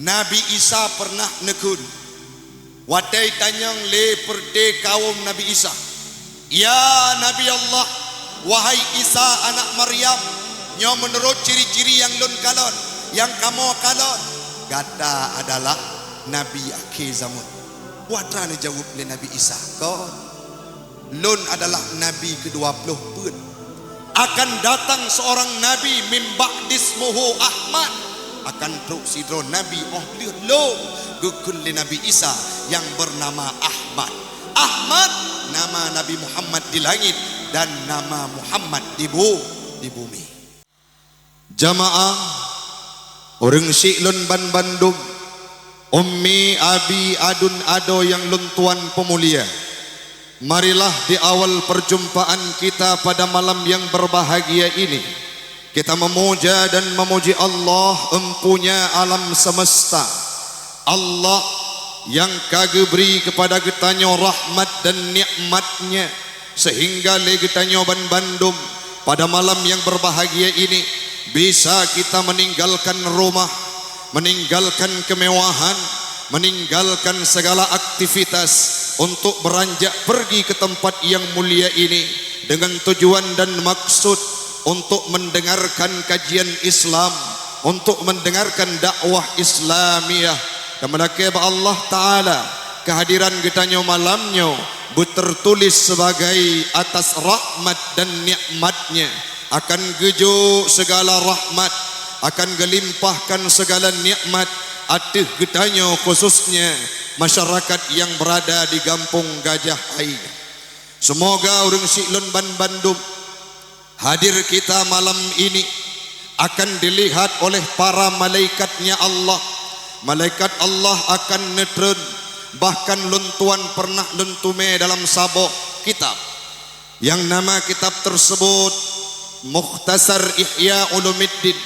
Nabi Isa pernah nekun wadai tanyang le perde kaum Nabi Isa, ya Nabi Allah, wahai Isa anak Maryam, nyo menurut ciri-ciri yang lun kalon, yang kamu kalon, gata adalah Nabi akhir zaman. Watra ni jawab le Nabi Isa, kau lun adalah Nabi ke-20 pun. Akan datang seorang Nabi min ba'dismuhu Ahmad, akan truk sidro Nabi lo gukun le Nabi Isa yang bernama Ahmad. Ahmad nama Nabi Muhammad di langit dan nama Muhammad di bumi. Jamaah orang Syiklun ban Bandung, ummi abi adun ado yang luntuan pemulia, marilah di awal perjumpaan kita pada malam yang berbahagia ini kita memuja dan memuji Allah empunya alam semesta, Allah yang kagak beri kepada getanyo rahmat dan nikmatnya sehingga le getanyo ban Bandung pada malam yang berbahagia ini bisa kita meninggalkan rumah, meninggalkan kemewahan, meninggalkan segala aktivitas untuk beranjak pergi ke tempat yang mulia ini dengan tujuan dan maksud untuk mendengarkan kajian Islam, untuk mendengarkan dakwah Islamiyah. Kepada Allah Ta'ala kehadiran getanyo malamnya tertulis sebagai atas rahmat dan nikmatnya, akan gejo segala rahmat, akan gelimpahkan segala nikmat atih getanyo khususnya masyarakat yang berada di Kampung Gajah Air. Semoga orang Syiklun ban Bandung hadir kita malam ini akan dilihat oleh para malaikatnya Allah. Malaikat Allah akan netrun, bahkan luntuan pernah luntume dalam sabok kitab yang nama kitab tersebut Mukhtasar Ihya Ulumuddin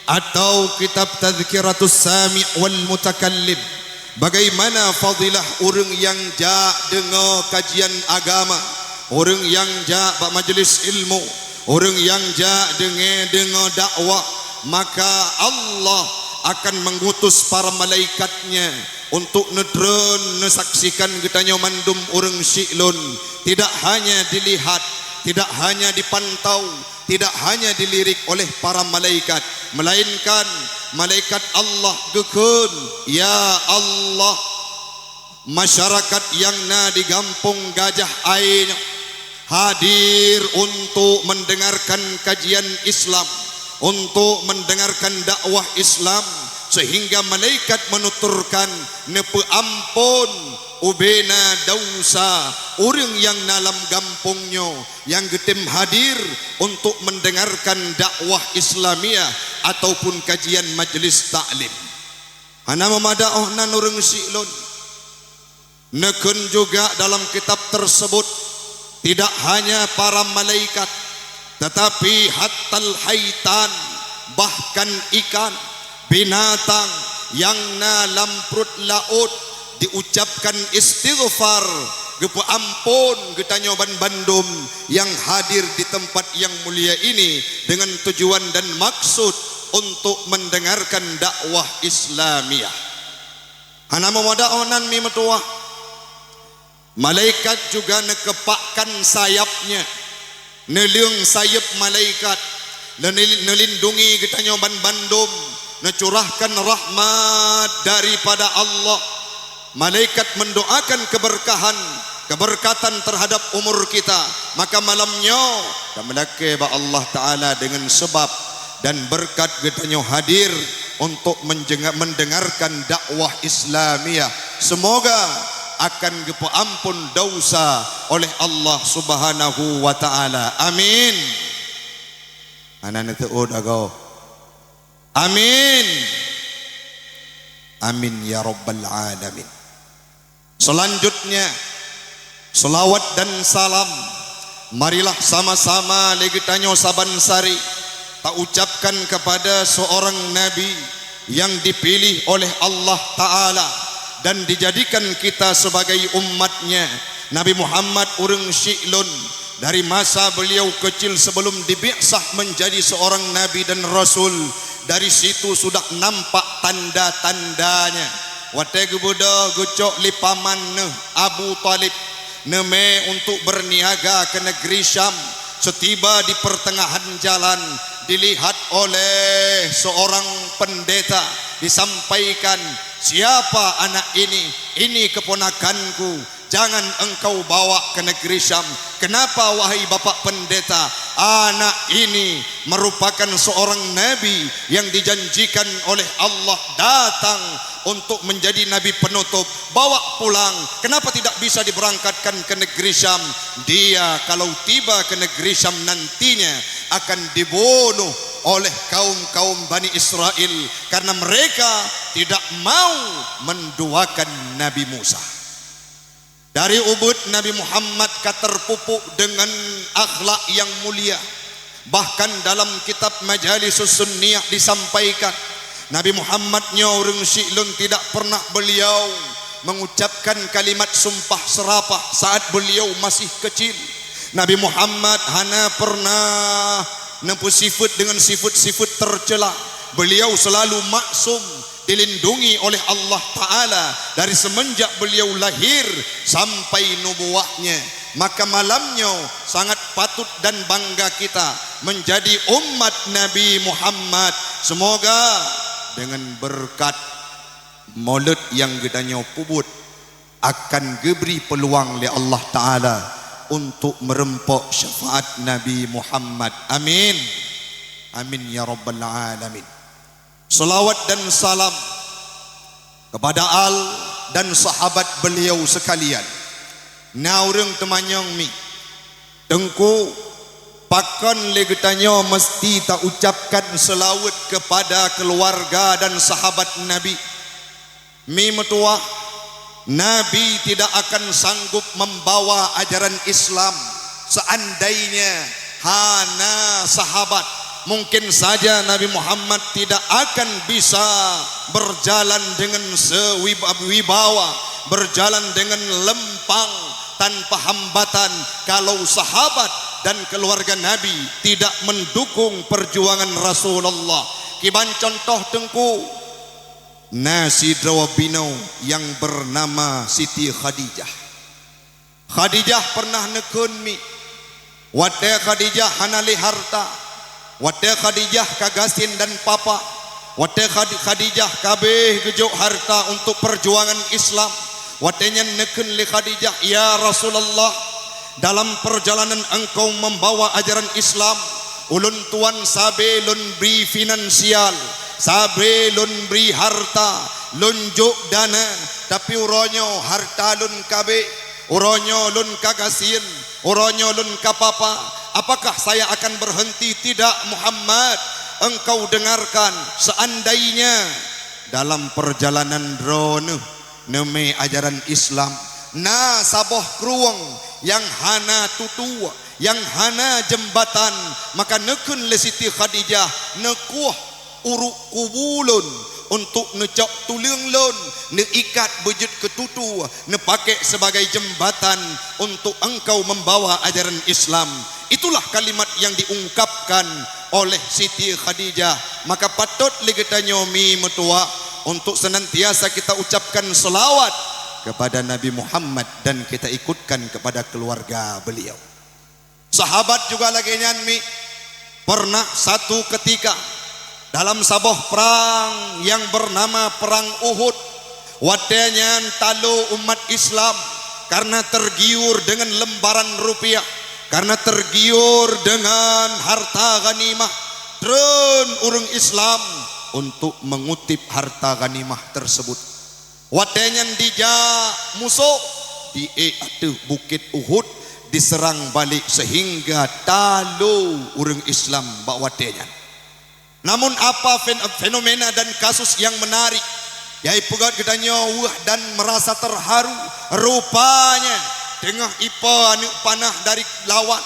atau kitab Tadhkiratus Sami' wal Mutakallim. Bagaimana fadilah orang yang ja dengar kajian agama, orang yang ja bak majlis ilmu, orang yang ja dengar dakwah, maka Allah akan mengutus para malaikatnya untuk nedren nesaksikan getanyo mandum orang Syiklun. Tidak hanya dilihat, tidak hanya dipantau, tidak hanya dilirik oleh para malaikat, melainkan malaikat Allah gekun, ya Allah, masyarakat yang na di Kampung Gajah Air hadir untuk mendengarkan kajian Islam, untuk mendengarkan dakwah Islam, sehingga malaikat menuturkan nepe ampun ubena dausa orang yang dalam kampungnya yang getem hadir untuk mendengarkan dakwah Islamiyah ataupun kajian majlis taklim. Ana memadaohna orang Syiklun nekun juga dalam kitab tersebut tidak hanya para malaikat, tetapi hattal haitan, bahkan ikan, binatang yang dalam perut laut diucapkan istighfar gepa ampun getanyo ban Bandung yang hadir di tempat yang mulia ini dengan tujuan dan maksud untuk mendengarkan dakwah Islamiyah. Hana memadaonan mi metua malaikat juga nekepakkan sayapnya, neliung sayap malaikat nelindungi getanyo ban Bandung, necurahkan rahmat daripada Allah. Malaikat mendoakan keberkatan terhadap umur kita. Maka malamnya kamelake ba Allah Ta'ala dengan sebab dan berkat getanyo hadir untuk mendengarkan dakwah Islamiyah, semoga akan gepa ampun dosa oleh Allah Subhanahu wa Ta'ala. Amin. Anak tuud agaw. Amin. Amin ya rabbal alamin. Selanjutnya selawat dan salam marilah sama-sama legetanyo saban sari tak ucapkan kepada seorang nabi yang dipilih oleh Allah Ta'ala dan dijadikan kita sebagai umatnya, Nabi Muhammad urang Syiklun. Dari masa beliau kecil sebelum dibi'sah menjadi seorang nabi dan rasul, dari situ sudah nampak tanda-tandanya. Watai gebuda gucok lipaman Abu Talib neme untuk berniaga ke negeri Syam. Setiba di pertengahan jalan dilihat oleh seorang pendeta, disampaikan, siapa anak ini? Ini keponakanku, jangan engkau bawa ke negeri Syam. Kenapa wahai bapak pendeta? Anak ini merupakan seorang nabi yang dijanjikan oleh Allah datang untuk menjadi nabi penutup. Bawa pulang. Kenapa tidak bisa diberangkatkan ke negeri Syam? Dia kalau tiba ke negeri Syam nantinya akan dibunuh oleh kaum-kaum Bani Israel karena mereka tidak mau menduakan Nabi Musa. Dari Ubud Nabi Muhammad terpupuk dengan akhlak yang mulia. Bahkan dalam kitab Majalisus Sunniyah disampaikan Nabi Muhammad nyoreng syi'lun tidak pernah beliau mengucapkan kalimat sumpah serapah saat beliau masih kecil. Nabi Muhammad hanya pernah nempuh sifat dengan sifat-sifat tercela. Beliau selalu maksum, dilindungi oleh Allah Ta'ala dari semenjak beliau lahir sampai nubuahnya. Maka malamnya sangat patut dan bangga kita menjadi umat Nabi Muhammad. Semoga dengan berkat maulid yang gedanya pubut akan diberi peluang oleh Allah Ta'ala untuk merempok syafaat Nabi Muhammad. Amin. Amin ya Rabbal Alamin. Salawat dan salam kepada al dan sahabat beliau sekalian. Naureng temanyong mi tengku pakan legetanyo mesti tak ucapkan selawat kepada keluarga dan sahabat Nabi. Mi metua Nabi tidak akan sanggup membawa ajaran Islam seandainya hana sahabat. Mungkin saja Nabi Muhammad tidak akan bisa berjalan dengan sewibawa, berjalan dengan lempang tanpa hambatan kalau sahabat dan keluarga Nabi tidak mendukung perjuangan Rasulullah. Kiban contoh tengku nasi drawabino yang bernama Siti Khadijah. Khadijah pernah nekun mi wate Khadijah hanali harta, wate Khadijah kagasin dan papa, wate Khadijah kabeh gejuk harta untuk perjuangan Islam. Watenya nekun li Khadijah, ya Rasulullah, dalam perjalanan engkau membawa ajaran Islam, ulun tuan sabe lun beri finansial, sabe lun beri harta, lunjuk dana, tapi uronyo harta lun kabe, uronyo lun kagasin, uronyo lun kapapa. Apakah saya akan berhenti? Tidak Muhammad, engkau dengarkan, seandainya dalam perjalanan drone neme ajaran Islam na saboh kruweng yang hana tutua, yang hana jembatan, maka nekun le Siti Khadijah nekuh uruk kubulun untuk necok tuling lon, neikat bejut ketutu, nepakai sebagai jembatan untuk engkau membawa ajaran Islam. Itulah kalimat yang diungkapkan oleh Siti Khadijah. Maka patut legetanya mi metua untuk senantiasa kita ucapkan selawat kepada Nabi Muhammad dan kita ikutkan kepada keluarga beliau. Sahabat juga lagi nyanmi pernah satu ketika dalam sabuh perang yang bernama perang Uhud, watenya talu umat Islam karena tergiur dengan lembaran rupiah, karena tergiur dengan harta ghanimah, tren urang Islam untuk mengutip harta ghanimah tersebut. Watenya dija musuh di bukit Uhud diserang balik sehingga talu urang Islam bak watenya. Namun apa fenomena dan kasus yang menarik, yai pegat gedanya wah dan merasa terharu. Rupanya tengah ipa anu panah dari lawan,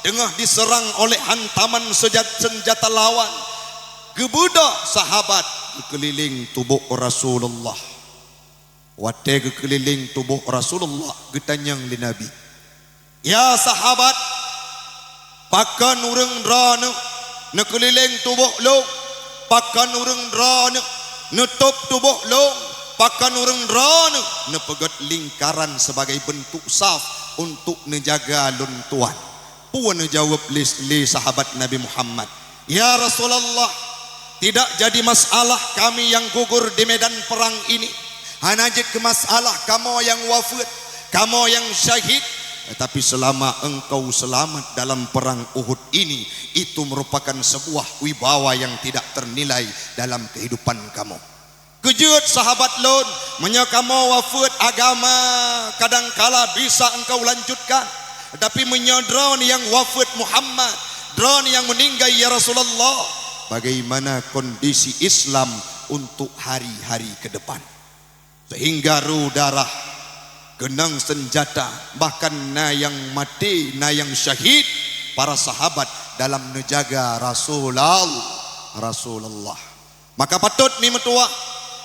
tengah diserang oleh hantaman senjata lawan, gebudak sahabat keliling tubuh Rasulullah. Wate keliling tubuh Rasulullah getanyang li Nabi, ya sahabat, pakan urang drana nekeliling tubuh lo, pakan urang drana nutup tubuh long pakan urang drone nepegot lingkaran sebagai bentuk saf untuk menjaga luntuan. Puan jawab li sahabat Nabi Muhammad, ya Rasulullah, tidak jadi masalah kami yang gugur di medan perang ini, hanya ke masalah kamu yang wafat, kamu yang syahid. Tetapi selama engkau selamat dalam perang Uhud ini, itu merupakan sebuah wibawa yang tidak ternilai dalam kehidupan kamu. Kejut sahabat Lun, menyo kamu wafat agama kadangkala bisa engkau lanjutkan, tetapi menyo drone yang wafat Muhammad, drone yang meninggal ya Rasulullah, bagaimana kondisi Islam untuk hari-hari ke depan? Sehingga ru darah, genang senjata, bahkan na yang mati, na yang syahid, para sahabat dalam menjaga Rasulullah. Maka patut mi metua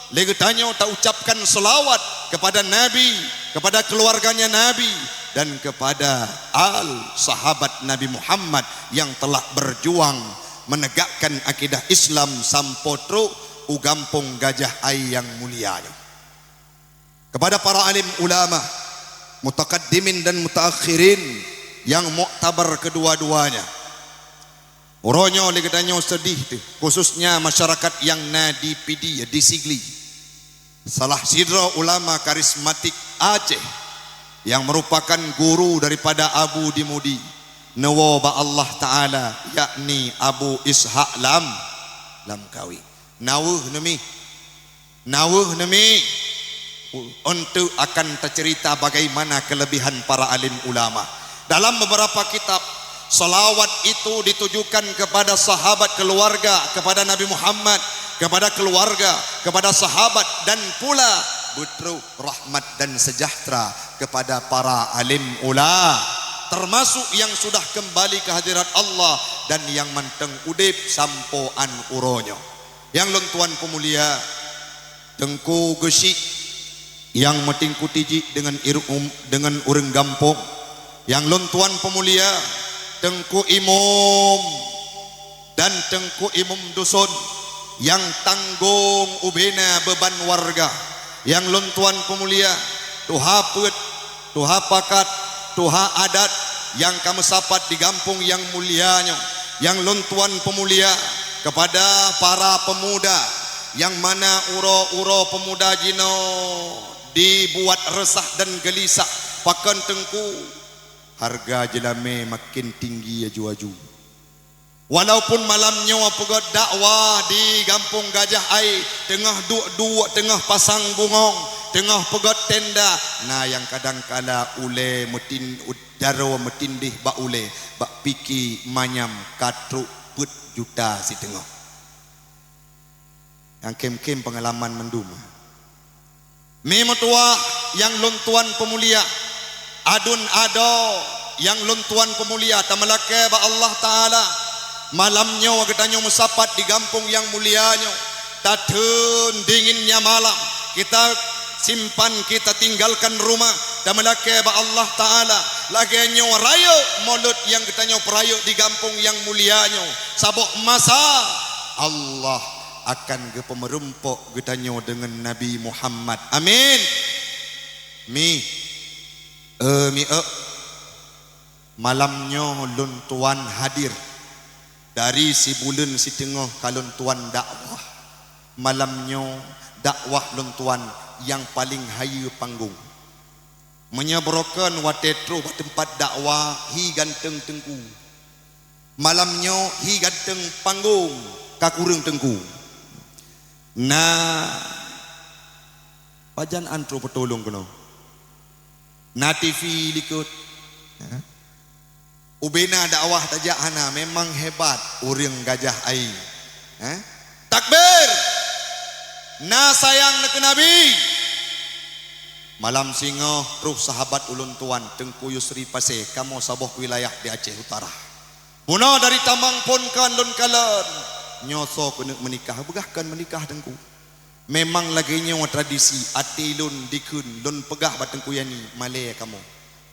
lagi tanya tak ucapkan selawat kepada Nabi, kepada keluarganya Nabi, dan kepada al sahabat Nabi Muhammad yang telah berjuang menegakkan akidah Islam sampotro ugampung Gajah Ai yang mulia. Kepada para alim ulama, mutakaddimin dan mutaakhirin yang muktabar kedua-duanya, uronyo legedanyo sedih tu, khususnya masyarakat yang nadi pidi di Sigli. Salah sidra ulama karismatik Aceh yang merupakan guru daripada Abu Dimudi Nawaba Allah Ta'ala, yakni Abu Ishaq Lamkawi. Nawuh nami untuk akan tercerita bagaimana kelebihan para alim ulama. Dalam beberapa kitab, salawat itu ditujukan kepada sahabat, keluarga, kepada Nabi Muhammad, kepada keluarga, kepada sahabat, dan pula betul rahmat dan sejahtera kepada para alim ulama, termasuk yang sudah kembali ke hadirat Allah dan yang manteng udip sampoan uronyo. Yang lentuan pemulia Tengku Gesik yang metingku tiji dengan urang gampong, yang lentuan pemulia Tengku Imam dan Tengku Imam Dusun yang tanggung ubena beban warga, yang lentuan pemulia Tuha Pet, Tuha Pakat, Tuha Adat yang kami sapat di kampung yang mulianya, yang lentuan pemulia kepada para pemuda yang mana uro-uro pemuda jino dibuat resah dan gelisah pakan Tengku, harga jelame makin tinggi ya juaju. Walaupun malamnya pegot dakwah di kampung Gajah Ai, tengah dua tengah pasang bungong, tengah pegot tenda, nah yang kadangkala ule metin udaro metindih ba ule bak piki manyam katruk put juta si tengah. Yang kem-kem pengalaman mendum. Memetua yang luntuan pemulia, adun ado yang luntuan pemulia tamalake ba Allah Ta'ala, malamnya wagetanyo musapat di kampung yang mulianya, tatun dinginnya malam, kita simpan, kita tinggalkan rumah dan melake ba Allah Ta'ala lagi nyo rayo mulut yang kita nyo perayo di kampung yang mulianya, sabok masa Allah akan ke pemerumpok kita nyo dengan Nabi Muhammad. Amin. Malamnya luntuan hadir dari si bulan si tengah kalun tuan dakwah, malamnya dakwah luntuan yang paling hayu panggung menyebrokan watetro tempat dakwah hi ganteng Tengku, malamnya hi ganteng panggung kakurung Tengku. Nah pajan antro petolong kena na TV likut ubena dakwah tajak hana memang hebat urang Gajah Ai. Takbir. Na sayang nak Nabi. Malam singo ruh sahabat ulun tuan Tengku Yusri Pasir kamu saboh wilayah di Aceh Utara. Muna dari tambang pun kan lun kalan nyoso kena menikah, begahkan menikah Tengku. Memang lagi nyawa tradisi ati lun dikun lun pegah ba Tengku yani Malay kamu.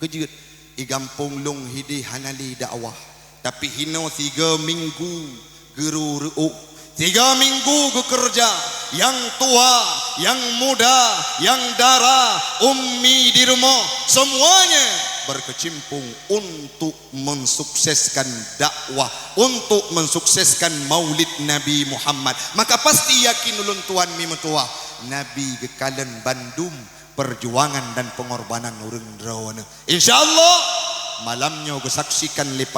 Kejut i gampung lung hidi hanali dakwah, tapi hino 3 minggu geru reuk, 3 minggu ke kerja, yang tua, yang muda, yang dara, ummi di rumah, semuanya berkecimpung untuk mensukseskan dakwah, untuk mensukseskan maulid Nabi Muhammad. Maka pasti yakin ulun tuan mi metua Nabi gekalan bandum perjuangan dan pengorbanan urang drawana. Insyaallah malamnya kesaksikan li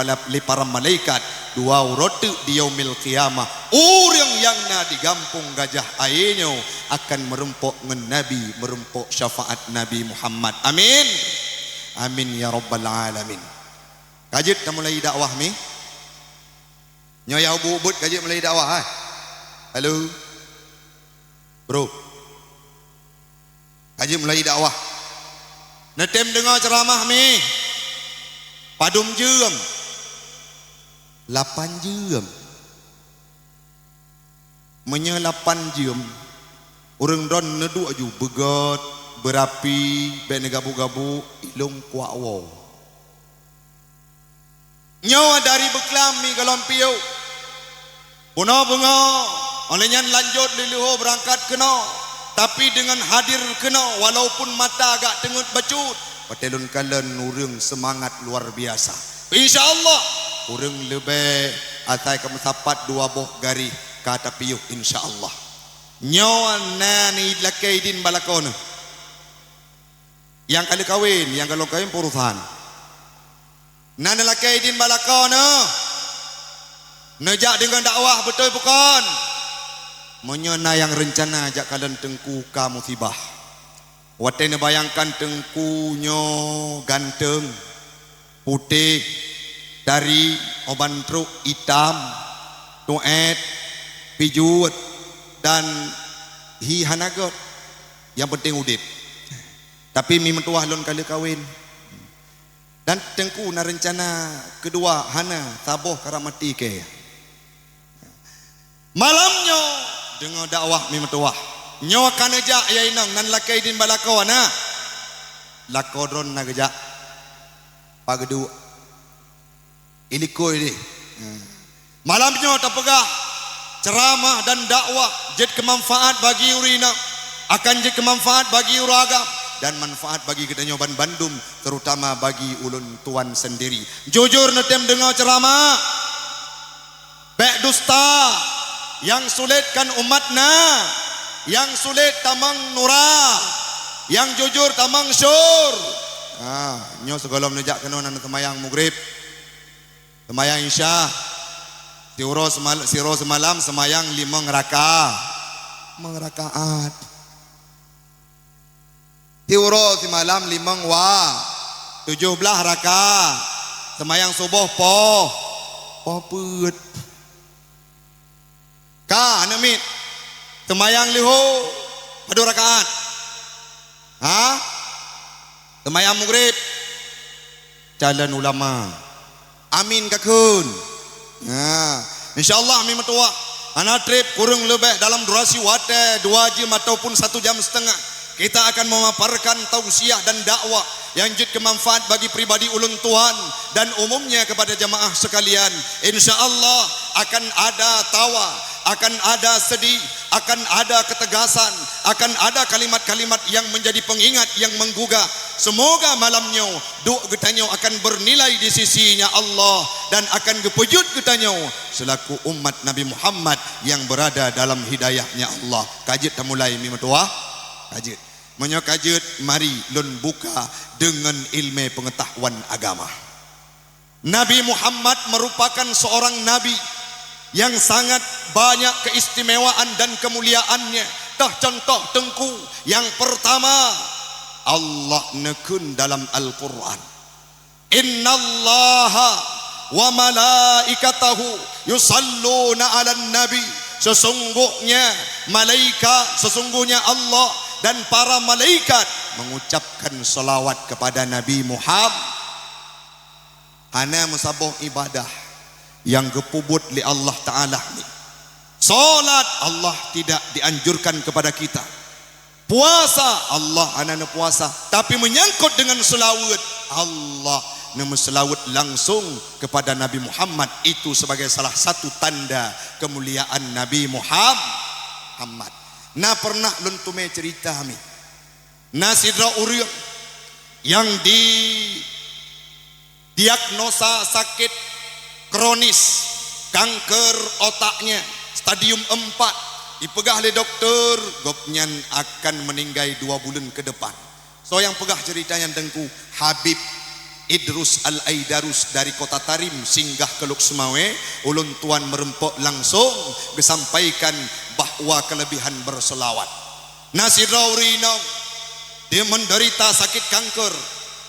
para malaikat dua rote di yaumil qiyamah orang yang na digampung gajah airnya akan merempok ngen Nabi, merempok syafaat Nabi Muhammad. Amin amin ya rabbal alamin. Kajit dah mulai dakwah mi nyoya ubud kajit mulai dakwah. Halo bro, kajit mulai dakwah netem dengar ceramah mi padum jam 8 jam menya 8 jam orang don neduk aju begot berapi ben gabu-gabu ilung kuawo nyawa dari beklami galompiu puno bunga olehnya lanjut liluho berangkat kena tapi dengan hadir kena walaupun mata agak tengut bacut patelun kalen urang semangat luar biasa. InsyaAllah urang lebih atai kamu sapat 2 boh gari kata piyuh insyaallah. Nyawa nani lakaidin balakona. Yang kali kawin, yang kalau kawin perusahaan. Nani lakaidin balakona. Nejak dengan dakwah betul bukan? Menyena yang rencana ajak kalian tengku kamu musibah. Watene bayangkan tengkunyo ganteng putih dari oban truk hitam tuet pijut dan hihanagot yang penting udip tapi mi mentuah lon kali kawin dan tengku na rencana kedua hana taboh karamati ke malamnya dengan dakwah mi mentuah nyawa kaneja ya inang nan lakaidin balakawana lakodron nagaja pagedu iliko ini malamnya tapegah ceramah dan dakwah jid kemanfaat bagi urina akan jid kemanfaat bagi uraga dan manfaat bagi kita nyoban Bandung terutama bagi ulun tuan sendiri. Jujur netem dengar ceramah bek dusta yang sulitkan umatna, yang sulit tamang nura, yang jujur tamang syur. Nyo segalom nejak kena nan temayang maghrib, temayang isya, siro semalam semayang 5 rakaat. Tiuro semalam 5 17 rakaat. Semayang subuh po put. Ka namit temayang liho pada rakaat. Temayang maghrib jalan ulama. Amin kakun. Insyaallah amin metua. Ana trip kurang lebih dalam durasi wate 2 jam ataupun 1 jam setengah. Kita akan memaparkan tausiah dan dakwah yang jid kemanfaat bagi pribadi ulun Tuhan dan umumnya kepada jamaah sekalian. Insyaallah akan ada tawa, akan ada sedih, akan ada ketegasan, akan ada kalimat-kalimat yang menjadi pengingat yang menggugah. Semoga malamnya doa getanyo akan bernilai di sisinya Allah dan akan gepejut getanyo selaku umat Nabi Muhammad yang berada dalam hidayahnya Allah. Kajit dah mulai mi metua. Kajit. Menyo kajit mari lun buka dengan ilmu pengetahuan agama. Nabi Muhammad merupakan seorang nabi yang sangat banyak keistimewaan dan kemuliaannya. Dah contoh tengku yang pertama Allah nekun dalam Al-Quran, innallaha wa malaikatahu yusalluna ala nabi. Sesungguhnya Allah dan para malaikat mengucapkan salawat kepada Nabi Muhammad. Ana musaboh ibadah yang gepubut li Allah Ta'ala ni. Salat Allah tidak dianjurkan kepada kita. Puasa Allah ana puasa, tapi menyangkut dengan selawat Allah selawat langsung kepada Nabi Muhammad. Itu sebagai salah satu tanda kemuliaan Nabi Muhammad. Na pernah luntume cerita mi. Na sidra urang yang diagnosa sakit kronis kanker otaknya stadium 4 dipegah oleh dokter gopnyan akan meninggal 2 bulan ke depan. So yang pegah ceritanya tengku Habib Idrus Al-Aidarus dari kota Tarim singgah ke Luksemawe, ulun tuan merempok langsung disampaikan bahwa kelebihan berselawat. Nasiraurino dia menderita sakit kanker,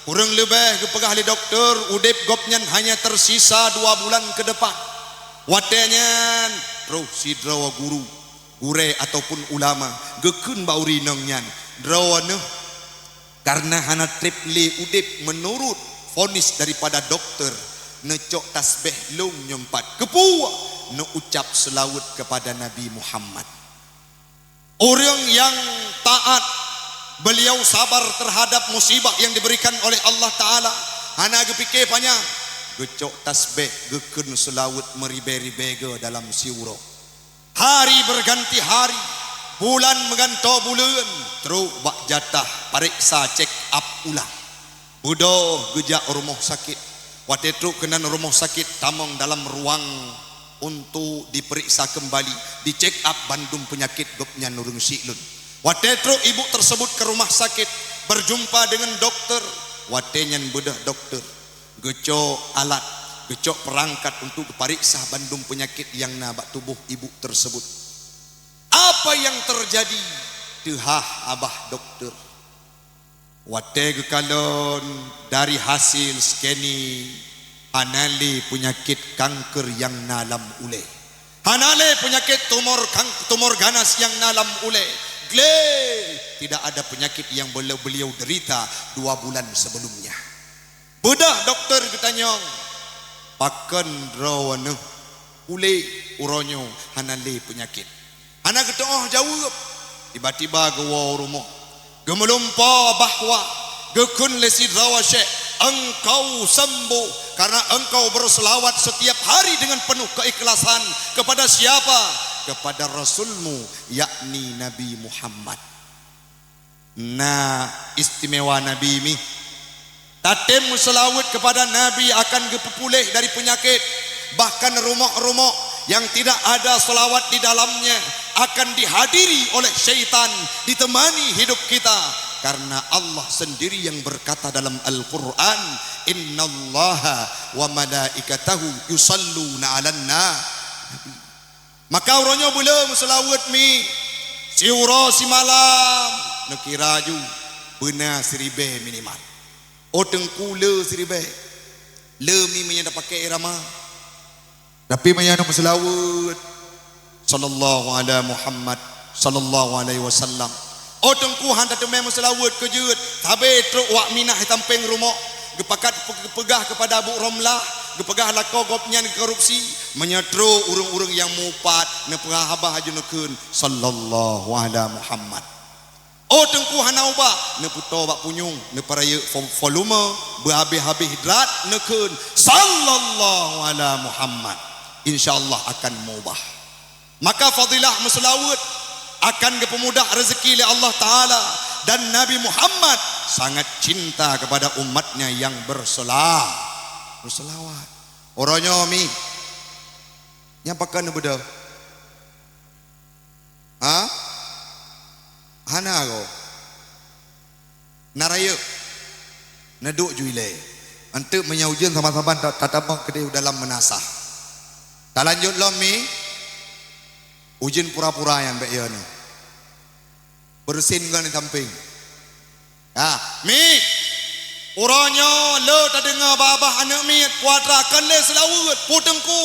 kurang lebih kepegah oleh dokter udip gopnyan hanya tersisa 2 bulan ke depan. Watenyan roh sidrawa gure ataupun ulama gekun baurinong nyan drawana karena hana triple udip menurut vonis daripada dokter necok tasbih lung nyempat kepua ne ucap selawat kepada Nabi Muhammad. Orang yang taat, beliau sabar terhadap musibah yang diberikan oleh Allah Ta'ala. Hana gepikir panjang gecok tasbih gekun selawat meribe-ribe dalam siuro. Hari berganti hari, bulan mengganto bulan, terus bak jatah pariksa check up ulang. Budo gejak rumah sakit. Waktu itu kena rumah sakit tamong dalam ruang untuk diperiksa kembali, di check up bandung penyakit gopnya nurung siklun. Waktu itu ibu tersebut ke rumah sakit berjumpa dengan dokter. Waktu nyan bedah dokter gecok alat, gecok perangkat untuk diperiksa bandung penyakit yang nabak tubuh ibu tersebut. Apa yang terjadi? Tehah abah dokter. Wateg kalon dari hasil skeni hanale penyakit kanker yang nalam ule. Hanale penyakit tumor ganas yang nalam ule. Gle tidak ada penyakit yang beliau derita 2 bulan sebelumnya. Bedah dokter ketanyong pakan rawana ule uronyo hanale penyakit. Hana ketoh jawab tiba-tiba gawa rumah gemelumpa bahwa gekun lesid rawasye engkau sembuh karena engkau berselawat setiap hari dengan penuh keikhlasan kepada siapa? Kepada Rasulmu yakni Nabi Muhammad. Nah istimewa Nabi mi tatem selawat kepada Nabi akan gepulih dari penyakit. Bahkan rumah-rumah yang tidak ada selawat di dalamnya akan dihadiri oleh syaitan, ditemani hidup kita. Karena Allah sendiri yang berkata dalam Al-Quran, innallaha wa malaikatahu yusalluna 'alan nabi. Maka orangnya belum selawat mi siura si malam nekiraju benar seribe minimal. O tengku le seribe le mi menyanda pakai irama tapi menyanda selawat sallallahu alaihi Muhammad sallallahu alaihi wasallam. O tengku handa temem selawat kejut tabe truk wak minah tampeng rumah gepakat pegah kepada Abu Romlah gepegah lako gopnya korupsi menyetro urung-urung yang mupat nepegah habah ajunekeun sallallahu alaihi Muhammad. Oh tengku hanauba neputo bak punyung neparaya volume berhabis-habis hidrat nekeun sallallahu alaihi Muhammad. Insyaallah akan mubah. Maka fadilah meselawat akan kepemudah rezeki oleh Allah Ta'ala. Dan Nabi Muhammad sangat cinta kepada umatnya yang berselawat. Orangnya mi nyampakan bedah hana ko naraya naduk juile untuk menyaujen sama-sama tatabang kedai dalam menasah. Tak lanjut lo mi ujian pura-pura yang baik ni bersin kan di samping mi orangnya lo tak dengar babah anak mi kuatrakan le selawat putengku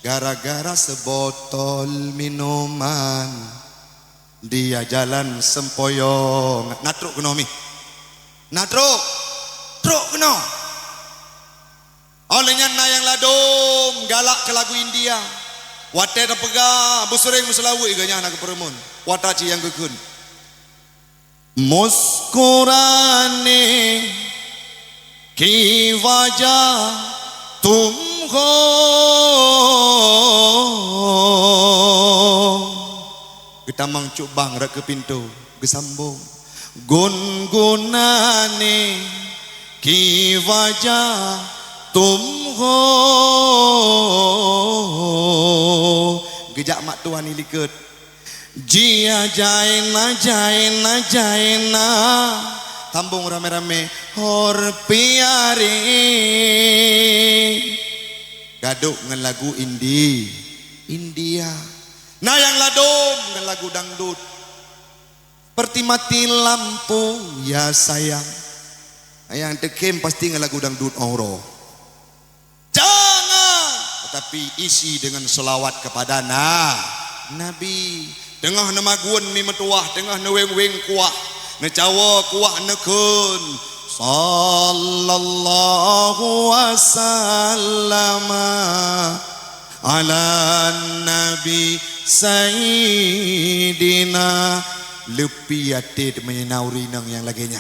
gara-gara sebotol minuman dia jalan sempoyong natruk kena mi natruk kena olehnya nayang ladom galak ke lagu India wate tak pegah bersering berselawat iganya anak perempuan wataci yang kekun मुस्कुराने की वजह तुम हो tamang cubang rak ke pintu gesambung gungunane ki wajah tumho gejak mak tuan ni liket jia jaina jaina jaina tambung rame-rame hor piari gaduk dengan lagu India nah yang ladom dengan lagu dangdut seperti mati lampu ya sayang yang dekem pasti dengan lagu dangdut oro jangan tetapi isi dengan selawat kepada Nabi tengah namagun mi metuah tengah neweng-weng kuah necawa kuah nekun sallallahu wasallama ala nabi sayyidina lepi atid menyenauri nang yang laginya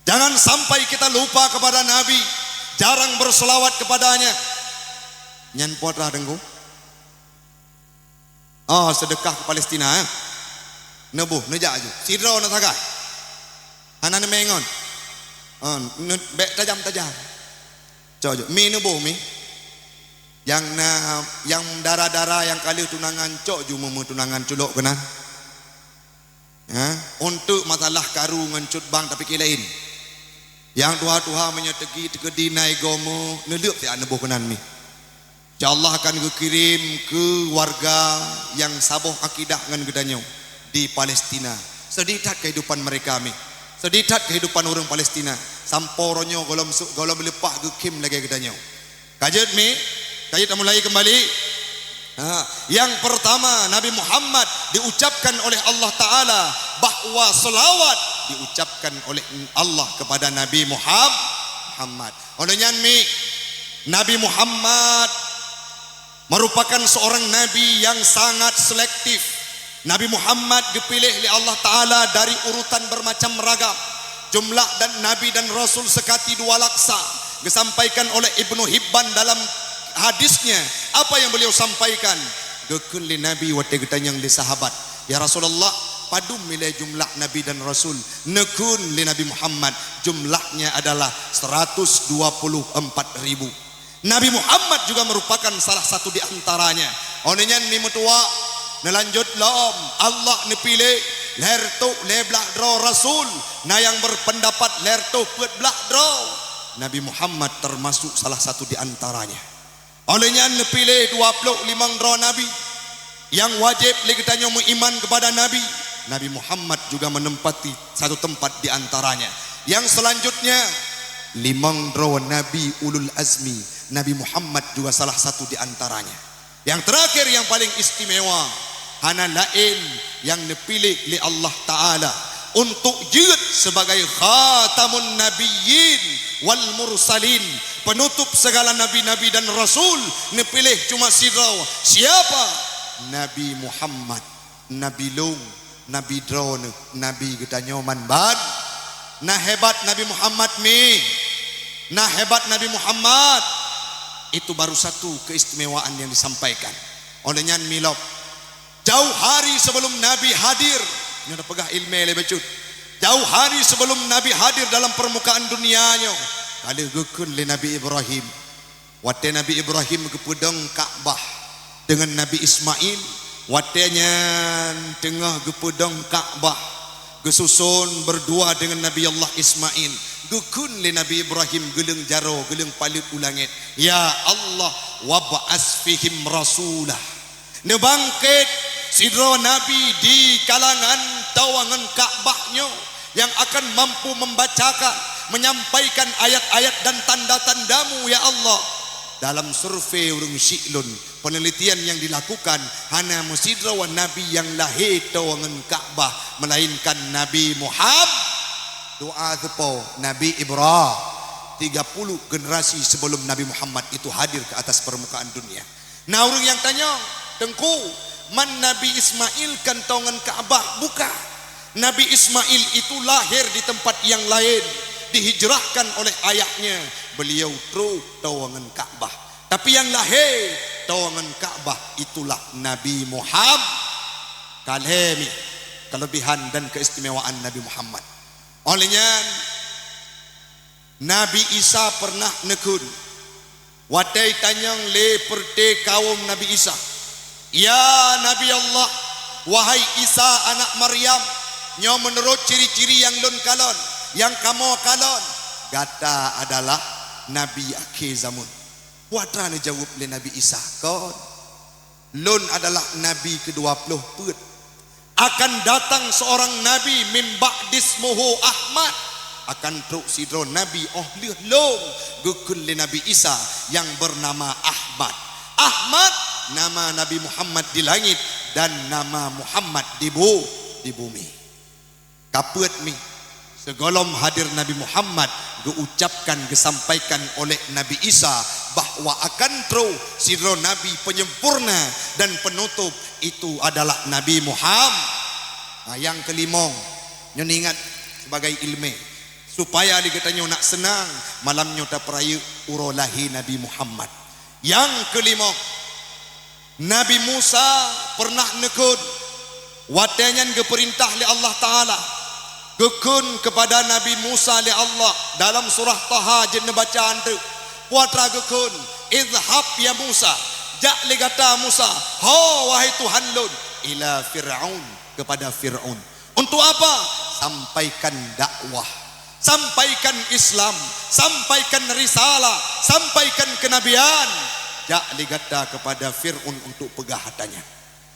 jangan sampai kita lupa kepada Nabi jarang berselawat kepadanya nyan potra dengku sedekah ke Palestina nebuh nejak aju sidro na tagay hanan mengon bek tajam-tajam cojo mi nebuh mi yang darah-darah yang kali tunangan cok ju memu tunangan culok kena untuk masalah karu ngencut bang tapi kilain yang tuha-tuha menyetegi tegedi nai gomo neluk ti nebuh kenan mi insyaallah akan kirim ke warga yang saboh akidah ngan gedanyo di Palestina seditat kehidupan mereka mi seditat kehidupan orang Palestina samporonyo golom lepah gekim lagi gedanyo kajet mi kajet mulai kembali yang pertama Nabi Muhammad diucapkan oleh Allah Ta'ala bahwa selawat diucapkan oleh Allah kepada Nabi Muhammad olehnya mi Nabi Muhammad merupakan seorang Nabi yang sangat selektif. Nabi Muhammad dipilih oleh Allah Ta'ala dari urutan bermacam ragam. Jumlah dan Nabi dan Rasul sekati 2 laksa. Disampaikan oleh Ibnu Hibban dalam hadisnya. Apa yang beliau sampaikan? Gekun li Nabi wa tegtanyang li sahabat. Ya Rasulullah, padum milih jumlah Nabi dan Rasul. Nekun li Nabi Muhammad. Jumlahnya adalah 124.000. Nabi Muhammad juga merupakan salah satu di antaranya. Onenya ni mutua nelanjut lom Allah nepilih lertu leblak dro Rasul na yang berpendapat lertu put blak dro Nabi Muhammad termasuk salah satu di antaranya. Onenya nepilih 25 dro Nabi yang wajib kita iman kepada Nabi. Nabi Muhammad juga menempati satu tempat di antaranya. Yang selanjutnya 5 dro Nabi ulul azmi. Nabi Muhammad juga salah satu di antaranya. Yang terakhir yang paling istimewa hana lain yang dipilih oleh Allah Ta'ala untuk jid sebagai khatamun nabiyyin wal mursalin, penutup segala nabi-nabi dan rasul. Dipilih cuma sidraw siapa? Nabi Muhammad, Nabi Long, Nabi Drone, Nabi kita nyoman ban. Nah hebat Nabi Muhammad mi, nah hebat Nabi Muhammad. Itu baru satu keistimewaan yang disampaikan olehnya milop. Jauh hari sebelum Nabi hadir, ini ada pegah ilmu lebecut. Jauh hari sebelum Nabi hadir dalam permukaan dunianya, kali gekun le Nabi Ibrahim. Wate Nabi Ibrahim ke pedang Ka'bah dengan Nabi Ismail, watenya tengah ke pedang Ka'bah, gesusun berdua dengan Nabi Allah Ismail. Gekun le Nabi Ibrahim geleng jaro geleng palit ulangit. Ya Allah wab'as fihim rasulah. Ne bangkit sidro Nabi di kalangan tawangan Ka'bahnya yang akan mampu membacakan, menyampaikan ayat-ayat dan tanda-tandamu ya Allah. Dalam survei urang Syi'lun, penelitian yang dilakukan hana musidro Nabi yang lahir tawangan Ka'bah melainkan Nabi Muhammad. Doa tepo Nabi Ibrahim 30 generasi sebelum Nabi Muhammad itu hadir ke atas permukaan dunia. Nah orang yang tanya, tengku man Nabi Ismail kan tongan Ka'bah? Bukan. Nabi Ismail itu lahir di tempat yang lain, dihijrahkan oleh ayahnya. Beliau truk tawangan Ka'bah. Tapi yang lahir tawangan Ka'bah itulah Nabi Muhammad. kalemi kelebihan dan keistimewaan Nabi Muhammad. Olehnya Nabi Isa pernah nekun watai tanyang le perte kaum Nabi Isa, ya Nabi Allah, wahai Isa anak Maryam, nyo menurut ciri-ciri yang lun kalon, yang kamu kalon, gata adalah Nabi akhir zaman. Watra ni jawab le Nabi Isa, kon lun adalah Nabi ke-20 put. Akan datang seorang Nabi min ba'dismuhu Ahmad, akan truk sidro Nabi leh long gukun le Nabi Isa yang bernama Ahmad. Ahmad nama Nabi Muhammad di langit dan nama Muhammad di bumi. Kaput mi segolom hadir Nabi Muhammad geucapkan gesampaikan oleh Nabi Isa bahwa akan truk sidro Nabi penyempurna dan penutup itu adalah Nabi Muhammad. Yang kelimong nyoningat sebagai ilmu supaya digetanyo nak senang malamnya ta peraya urolahi Nabi Muhammad. Yang kelimong, Nabi Musa pernah nekun watenyan geperintah li Allah Taala gekun kepada Nabi Musa li Allah dalam surah Taha jenna bacaan tu puatra gekun izhab ya Musa jak li gata Musa ho wahai Tuhan lun ila Fir'aun kepada Fir'aun. Untuk apa? Sampaikan dakwah, sampaikan Islam, sampaikan risalah, sampaikan kenabian. Jak ligata kepada Fir'aun untuk pegahatannya.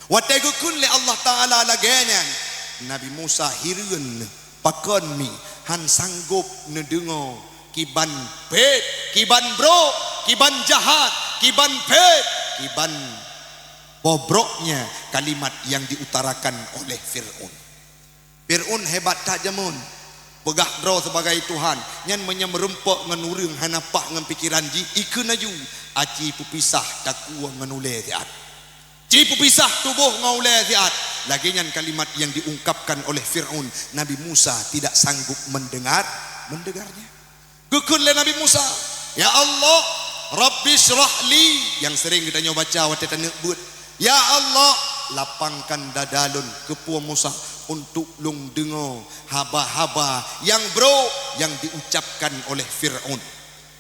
Wategukun li Allah Ta'ala laganya Nabi Musa hirun pakon mi han sanggup nedengo kiban pet, kiban bro, kiban jahat, kiban pet, kiban bobroknya kalimat yang diutarakan oleh Fir'aun. Fir'aun hebat tak jamun, begah draw sebagai Tuhan, nyan menyemerempok ngenurung hanapah ngan pikiran ji ikun aju aci pupisah takua ngenule tiat. Ci pupisah tubuh ngaule tiat. Lagi nyan kalimat yang diungkapkan oleh Fir'aun, Nabi Musa tidak sanggup mendengarnya. Gukun le Nabi Musa, ya Allah, Rabbi syrahli, yang sering kita nyoba baca waktu tanah but. Ya Allah, lapangkan dadalun kepuan Musa untuk lung dengo haba-haba yang bro yang diucapkan oleh Fir'aun.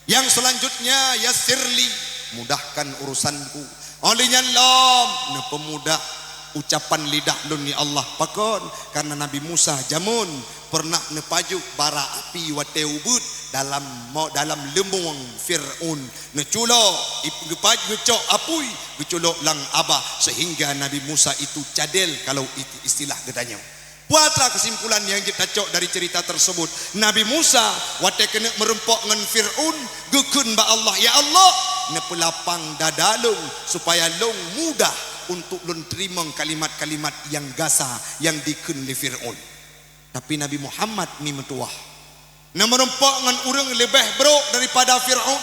Yang selanjutnya yassirli, mudahkan urusanku. Olehnya lam ne pemudah ucapan lidah lun ya Allah pakon karena Nabi Musa jamun pernah nepajuk bara api wate ubud dalam lembung Fir'aun neculo gepaj gecok apui gecolok lang abah sehingga Nabi Musa itu cadel kalau itu istilah gedanya. Puatra kesimpulan yang kita cok dari cerita tersebut, Nabi Musa wate kena merempok ngan Fir'aun gekun ba Allah, ya Allah ne pelapang dadalung supaya long mudah untuk lun terima kalimat-kalimat yang gasa yang dikun li Fir'aun. Tapi Nabi Muhammad ni mentuah na merempok ngan urang lebih bro daripada Fir'aun.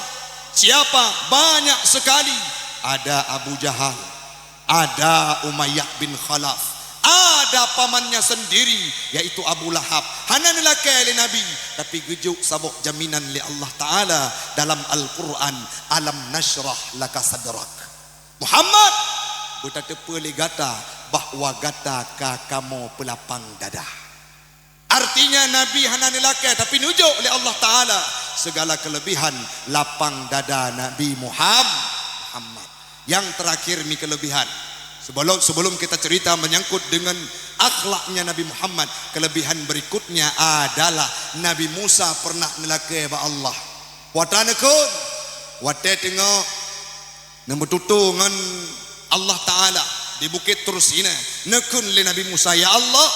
Siapa? Banyak sekali. Ada Abu Jahal, ada Umayyah bin Khalaf, ada pamannya sendiri yaitu Abu Lahab. Hanan lakai li Nabi, tapi gejuk sabok jaminan li Allah Taala dalam Al-Quran, alam nashrah laka sadrak. Muhammad betatepe li gata bahwa gata ka kamu pelapang dada. Artinya Nabi hanan lakai tapi nujuk li Allah Taala segala kelebihan lapang dada Nabi Muhammad. Yang terakhir mi kelebihan. Sebelum kita cerita menyangkut dengan akhlaknya Nabi Muhammad, kelebihan berikutnya adalah Nabi Musa pernah nelakai ba Allah. Watanekun, wate tengok nombor tutungan Allah Taala di Bukit Tursina. Nekun li Nabi Musa, ya Allah,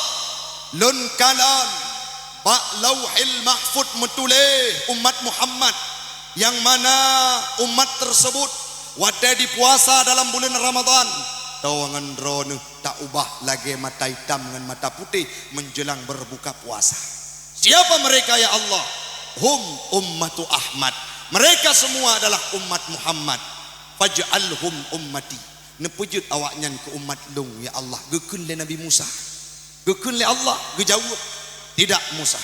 lun kalan ba lauhil mahfud metuleh umat Muhammad yang mana umat tersebut wate dipuasa dalam bulan Ramadan. Tawangan drone tak ubah lagi mata hitam dengan mata putih menjelang berbuka puasa. Siapa mereka ya Allah? Hum ummatu Ahmad. Mereka semua adalah umat Muhammad. Faj'alhum ummati. Nepujud awaknya ke umat lung ya Allah. Gekun le Nabi Musa. Gekun le Allah. Gejawab. Tidak Musa.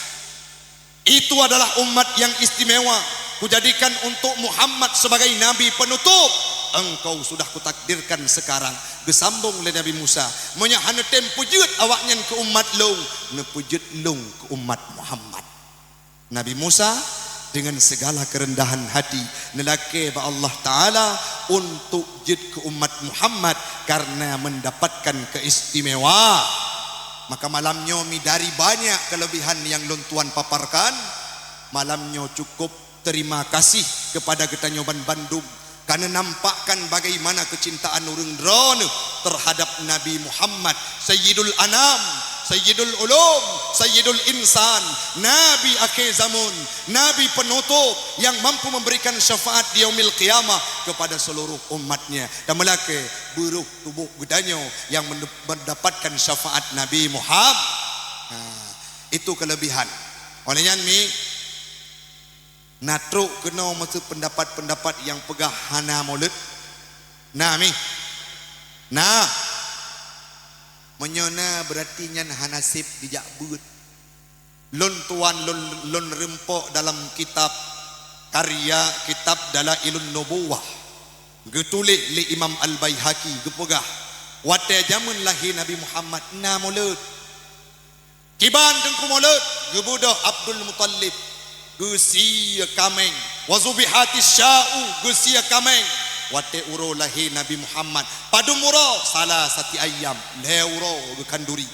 Itu adalah umat yang istimewa. Kujadikan untuk Muhammad sebagai nabi penutup. engkau sudah kutakdirkan sekarang gesambung le Nabi Musa monya hana tempo jeut awaknya ke umat long nepujut long ke umat Muhammad. Nabi Musa dengan segala kerendahan hati nelake ba Allah Ta'ala untuk jeut ke umat Muhammad karena mendapatkan keistimewa. Maka malamnya mi dari banyak kelebihan yang lon tuan paparkan, malamnya cukup terima kasih kepada kita nyoban Bandung karena nampakkan bagaimana kecintaan urang drone terhadap Nabi Muhammad Sayyidul Anam, Sayyidul Ulum, Sayyidul Insan, Nabi akhir zaman, Nabi penutup yang mampu memberikan syafaat di yaumil qiyamah kepada seluruh umatnya. Dan melake buruh tubuh gedanya yang mendapatkan syafaat Nabi Muhammad. Itu kelebihan. Olehnya mi natro kena masa pendapat-pendapat yang pegah hana maulid. Nah mi. Nah menyona berarti nyan hanasib dijak but. Lon tuan lon rempok dalam kitab karya kitab Dalailun Nubuwah. Getulik li Imam Al-Baihaqi gepegah. Wate jamun lahir Nabi Muhammad na maulid. Kiban tengku maulid gebudah Abdul Muttalib. Gusia kameng wazubihati sya'u gusia kameng wate uro lahir Nabi Muhammad padu muro salah sati ayam leuro kanduri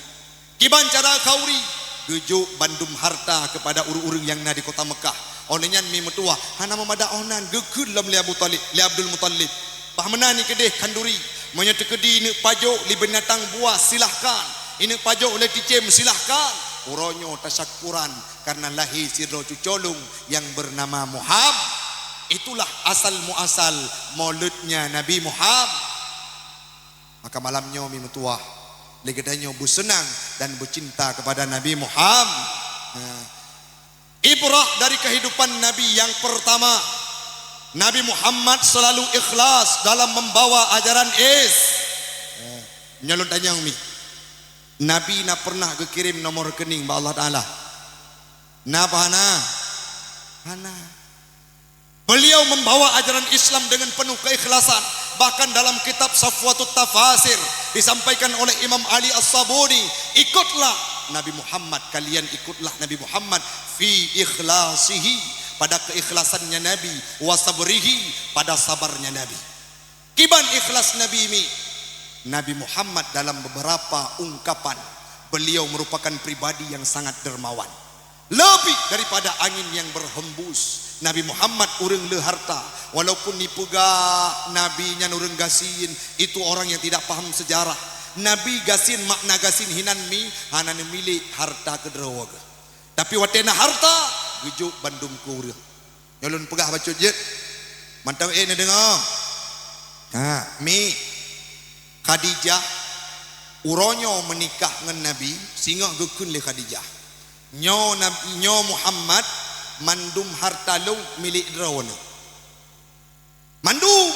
kiban cara kauri gejuk bandum harta kepada urung-urung yang na di kota Mekah. Olehnya mi metua hana memada onan gekul lam li Abu Talib li Abdul Muttalib pahmenani kedeh kanduri menyatu kedi ni pajok li binatang buas silahkan ini pajok oleh ticem silahkan uronyo tasyakuran karena lahir sirro cucolung yang bernama Muhammad. Itulah asal muasal maulidnya Nabi Muhammad. Maka malamnya mi metuah legedanyo bersenang dan bercinta kepada Nabi Muhammad. Ibrah dari kehidupan Nabi yang pertama, Nabi Muhammad selalu ikhlas dalam membawa ajaran is. Nyalon tanyang mi Nabi na pernah kekirim nomor rekening ba Allah Ta'ala. Napa hana. Beliau membawa ajaran Islam dengan penuh keikhlasan. Bahkan dalam kitab Safwatut Tafasir disampaikan oleh Imam Ali As-Sabuni, ikutlah Nabi Muhammad, kalian ikutlah Nabi Muhammad fi ikhlasihi, pada keikhlasannya Nabi, wasabrihi, pada sabarnya Nabi. Kiban ikhlas Nabi ini Nabi Muhammad dalam beberapa ungkapan beliau merupakan pribadi yang sangat dermawan, lebih daripada angin yang berhembus. Nabi Muhammad urang le harta, walaupun dipegah Nabi nya urang gasin, itu orang yang tidak paham sejarah. Nabi gasin makna gasin hinan mi hana milik harta kederawa. Tapi watena harta gejuk bandum ku urang. Nyalun pegah baca jet. Mantau na dengar. Mi Khadijah uronyo menikah dengan Nabi sehingga gekun le Khadijah. Nyo Muhammad mandum harta lu milik drawana. Mandum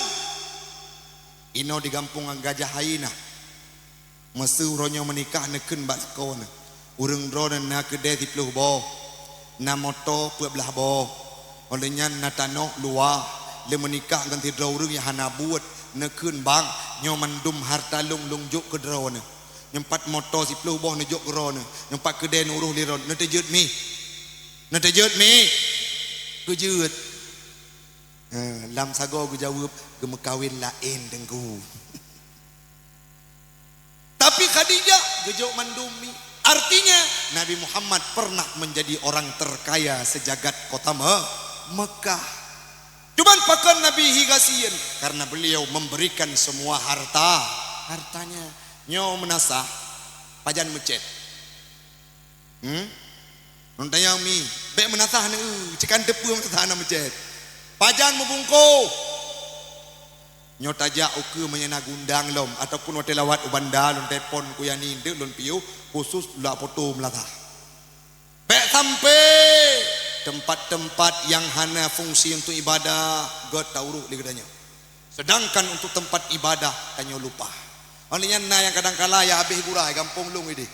ino di kampung Gajah Haina. Masa uronyo menikah nekun bak sekona. Urang drona na kedai di peluh boh. Na moto pe belah boh. Olehnya na tanok luar le menikah ganti draurung yang hana buat nekun bang nyo mandum harta lung juk ke drone nyempat motor si peluh boh nejuk drone nyempat kedai nuruh liron netejut mi kejut lam sago gu jawab ge mekawin lain dengku. Tapi Khadijah gejuk mandum mi, artinya Nabi Muhammad pernah menjadi orang terkaya sejagat kota Mekah. Cuman pakan Nabi higasian karena beliau memberikan semua hartanya. Nyo menasah pajan mecet. Nontayang mi, be menasah ne cekan depu menasah na mecet. Pajan membungko. Nyo tajak uke menyena gundang lom ataupun hotel lawat ubanda lon telepon ku yani de lon piu khusus la foto melasah. Be sampai tempat-tempat yang hana fungsi untuk ibadah god tauruh ligedanya. Sedangkan untuk tempat ibadah kanyo lupa. Olehnya na yang kadang-kala ya habis gurai kampung lung ini.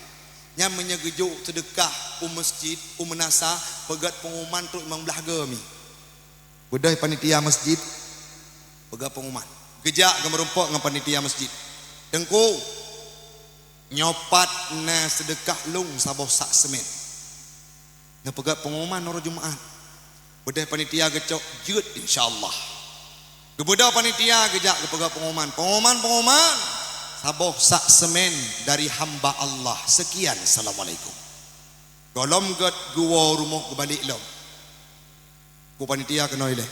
Nya menyegejuk sedekah masjid menasa pegat pengumuman tu imam belah gemi. Bedah panitia masjid pegat pengumuman. Gejak gemerumpok dengan panitia masjid. Tengku nyopat na sedekah lung saboh sak semen. Na pegat pengumuman orang Jumaat. Bedah panitia gecok jut insyaallah. Gebedah panitia gejak gepegat pengumuman. Pengumuman saboh sak semen dari hamba Allah. Sekian, assalamualaikum. Golom get gua rumah kebalik lom. Ku panitia kena ile.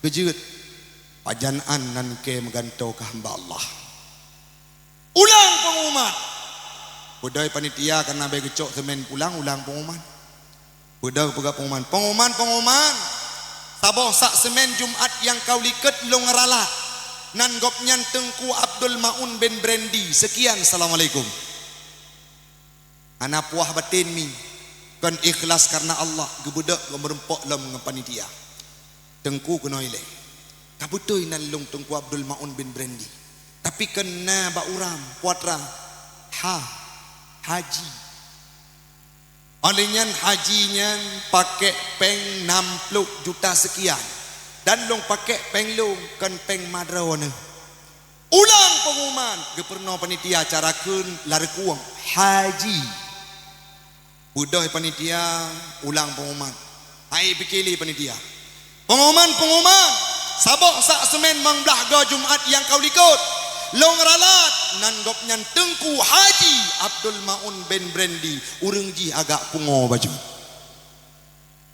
Kejut pajanaan nan ke megantau ke hamba Allah. Ulang pengumuman. Budai panitia karena bagi gecok semen ulang pengumuman. Budai pegat pengumuman. Pengumuman. Saboh sak semen Jumat yang kau liket long ralat. Nan gopnyan Tengku Abdul Maun bin Brandy. Sekian, assalamualaikum. Anak puah batin mi. Kan ikhlas karena Allah. Gebudak gemerempok lom dengan panitia. Tengku kena ile. Kabutoi nan long Tengku Abdul Maun bin Brandy. Tapi kena ba uram puatra haji. Olehnya hajinya pakai peng 60 juta sekian. Dan long pakai peng long kan peng madrawana. Ulang pengumuman geperno panitia carakeun lari kuang haji. Budai panitia ulang pengumuman. Hai pikili panitia. Pengumuman sabok sak semen mangbelah ga Jumat yang kau likut. Long ralat nan gopnyan Tengku Haji Abdul Maun bin Brandy urang ji agak pungo baju.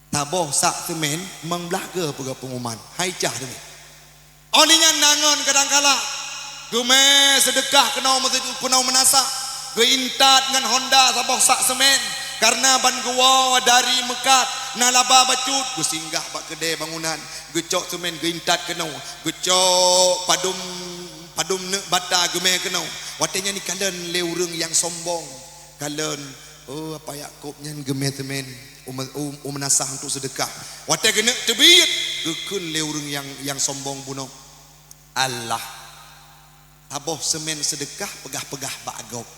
Taboh sak semen mangbelah ga pega pengumuman. Hai cah demi. Olinya nangon kadang-kala gume sedekah kenau masjid kunau menasak geintat ngan Honda saboh sak semen karena ban gua dari Mekat nalaba bacut gue singgah bak kedai bangunan gecok semen geintat kenau gecok padum ne bata gemeh kenau watenya ni kalen le urang yang sombong kalen apa Yakub nyan gemeh temen menasah untuk sedekah wate kena tebit gekeun le urang yang sombong bunuh Allah taboh semen sedekah pegah-pegah bagok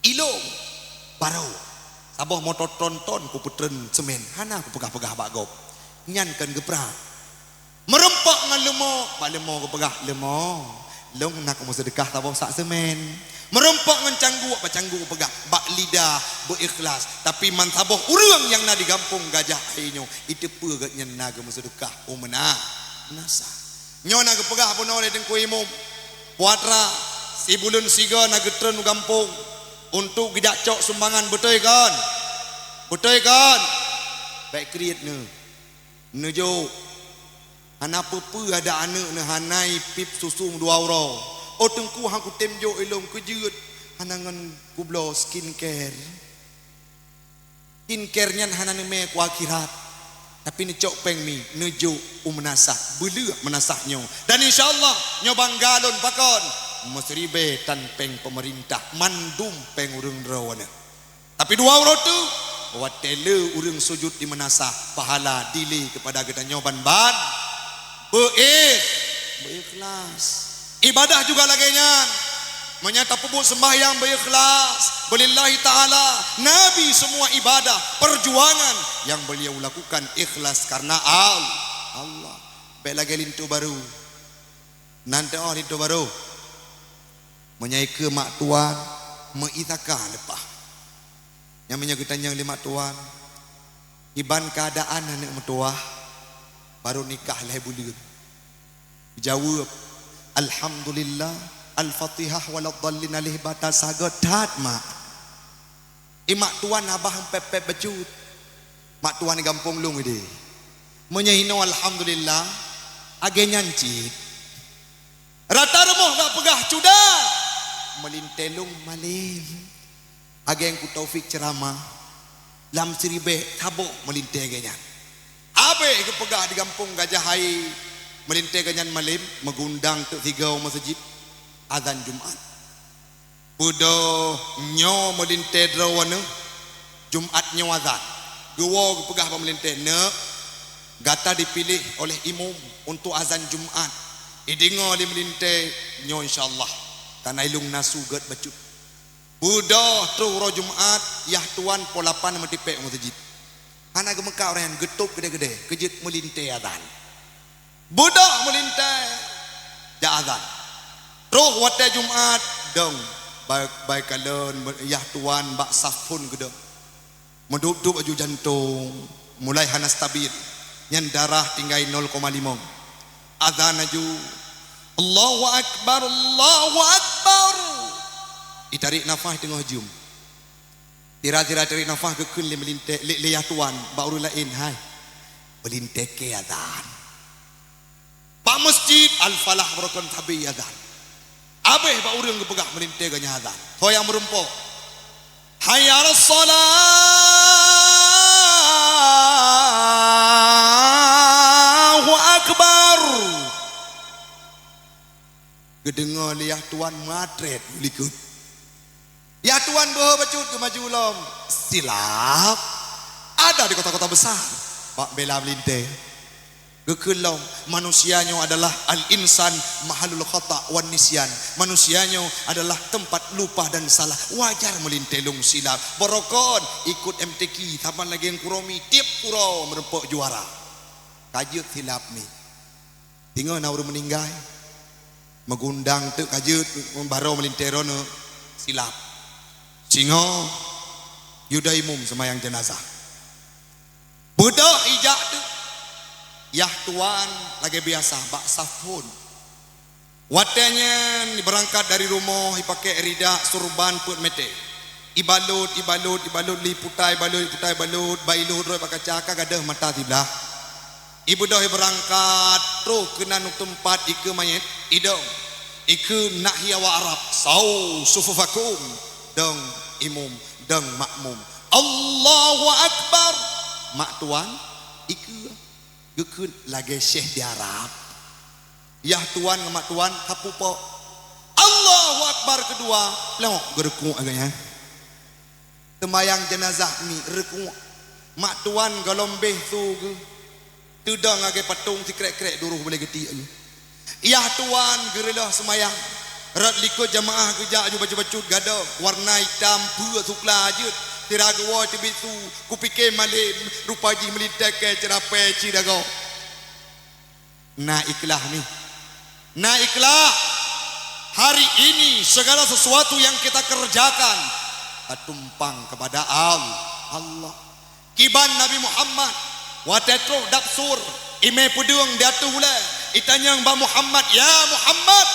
ilong barau saboh motor tonton ku putren semen hana ku pegah-pegah bagok nyan kan geprak merempak ngan lemo ku pegah lemo long nak mau sedekah taboh sak semen merempak ngan canggu ku pegah bak lidah berikhlas tapi man taboh urang yang na di kampung gajah ainyo itu pe gat nyen naga mau sedekah menasa nyo naga pegah pun oleh Tengku Imam puatra si bulun siga naga tren kampung untuk gidak cok sumbangan betul kan baik kriet ne jo ana pepe ada anak ne hanai pip susung 2 euro oh Tengku hang ku temjo elong kejeut hanangan kublo skincare nyan hanane me ku akhirat tapi ni cok peng mi nejo menasah beuleuh menasahnya dan insyaallah nyobang galon pakon mesribe tan peng pemerintah mandum peng urang rawana tapi 2 euro tu watele urang sujud di menasah pahala dili kepada kita nyoban ban berikhlas ibadah juga laginya menyata pupuk sembahyang berikhlas belillahi ta'ala Nabi semua ibadah perjuangan yang beliau lakukan ikhlas karena Allah baik lagi lintu baru nanti lintu baru menyai ke mak tuan mengitaka lepah yang menyakitan yang 5 tuan iban keadaan anak mertua baru nikah lah bulir jawab alhamdulillah al-fatihah waladdallin alih bata sagotat mak imak tuan abah pepep becut mak tuan gampung lung ide menyahino alhamdulillah age nyancit rata remoh gak pegah cudah melintelung malim age yang ku taufik ceramah lam siribe tabok melinte ganyan abe ke pegah di kampung Gajah Hai melinte ganyan malim megundang tu 3 masjid azan Jumat budo nyo melinte drawana Jumat nyo azan gua ke pegah melinte ne gata dipilih oleh imam untuk azan Jumat idingo li melinte nyo insyaallah tanai lung nasu gat bacut budo tu ro Jumat yah tuan polapan metipek masjid anak gemeka orang getup gede-gede kejut melinte azan budak melinte da azan. Roh wate Jumaat dong baik kalen yah tuan bak saf pun gede. Mendup-dup aju jantung mulai hana stabil. Nyan darah tinggal 0,5. Azan aju Allahu akbar Allahu akbar. Ditarik nafas tengah jum. Tira-tira tarik nafas kekun le melintek le yah tuan baru lain hai. Melintek ke azan. Pak masjid al-falah berokon tabi azan. Abeh ba urang gepegah merintih ganya azan. Ho yang merempok. Hayya 'alas Allahu akbar. Gedengar liah tuan matret likut. Ya tuan boh bacut ke maju ulom. Silap. Ada di kota-kota besar. Pak bela melintih. Gekelong manusianya adalah al-insan mahalul khata' wan nisyan. Manusianya adalah tempat lupa dan salah. Wajar melintelung silap. Borokon ikut MTQ taman lagi yang kuromi tiap kurau merempok juara. Kajut silap ni. Tinggal nauru meninggal. Megundang tu kajut membaro melinterono silap. Singo yudaimum semayang jenazah. Budak ijak tu yah tuan lagi biasa bak safun. Watanya berangkat dari rumah dipakai rida surban put mete. Ibalut liputai balut bailu roi pakai caka gadah mata tibelah. Ibu dah berangkat terus kena nu tempat ike mayit idong. Ike nahya wa Arab sau sufufakum dong imum dong makmum. Allahu akbar. Mak tuan ike gekun lagi syekh di Arab. Yah tuan ngemak tuan kapupo. Allahu akbar kedua. Lengok gerekuk agaknya. Temayang jenazah ni rekuk. Mak tuan galombeh tu ke. Tudang agak patung si krek-krek duruh boleh geti. Yah tuan gerelah semayang. Rat likut jamaah kejak aju baca-bacut gada. Warna hitam pua sukla ajut. Tiraga tibitu kupikir malim rupaji melintek ke cerapai cidago. Naiklah ni. Naiklah. Hari ini segala sesuatu yang kita kerjakan tumpang kepada Allah. Kiban Nabi Muhammad watetro dapsur ime pudung datu hula itanyang ba Muhammad ya Muhammad.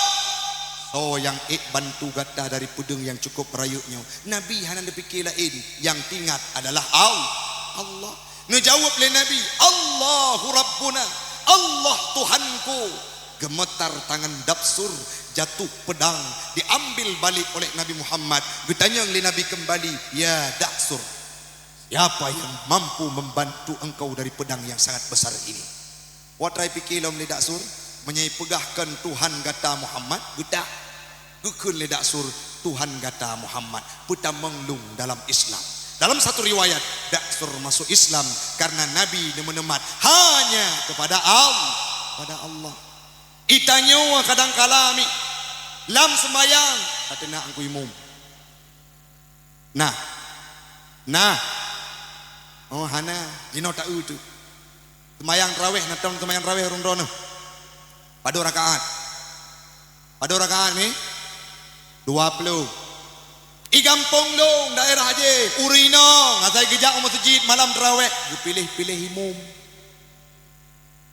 So yang bantu gata dari pudung yang cukup rayuknya. Nabi hana dipikir lain. Yang tingat adalah Allah. Ngejawab le Nabi, Allahu Rabbuna. Allah Tuhanku. Gemetar tangan dapsur, jatuh pedang, diambil balik oleh Nabi Muhammad. Ditanya le Nabi kembali, ya dapsur, siapa yang mampu membantu engkau dari pedang yang sangat besar ini? Watrai pikir lom le dapsur, menyai pegahkan Tuhan gata Muhammad, gudak. Gukun le daksur Tuhan gata Muhammad puta menglung dalam Islam. Dalam satu riwayat daksur masuk Islam karena Nabi menemat hanya kepada Allah. Itanyo kadang kalami lam sembayang katena angku imum. Nah. Oh hana jino tak tu. Sembayang tarawih natong sembayang tarawih rundrono. Pada rakaat ni 20. Igampong long daerah aje urino ngasai gejak masjid malam tarawih dipilih-pilih imum.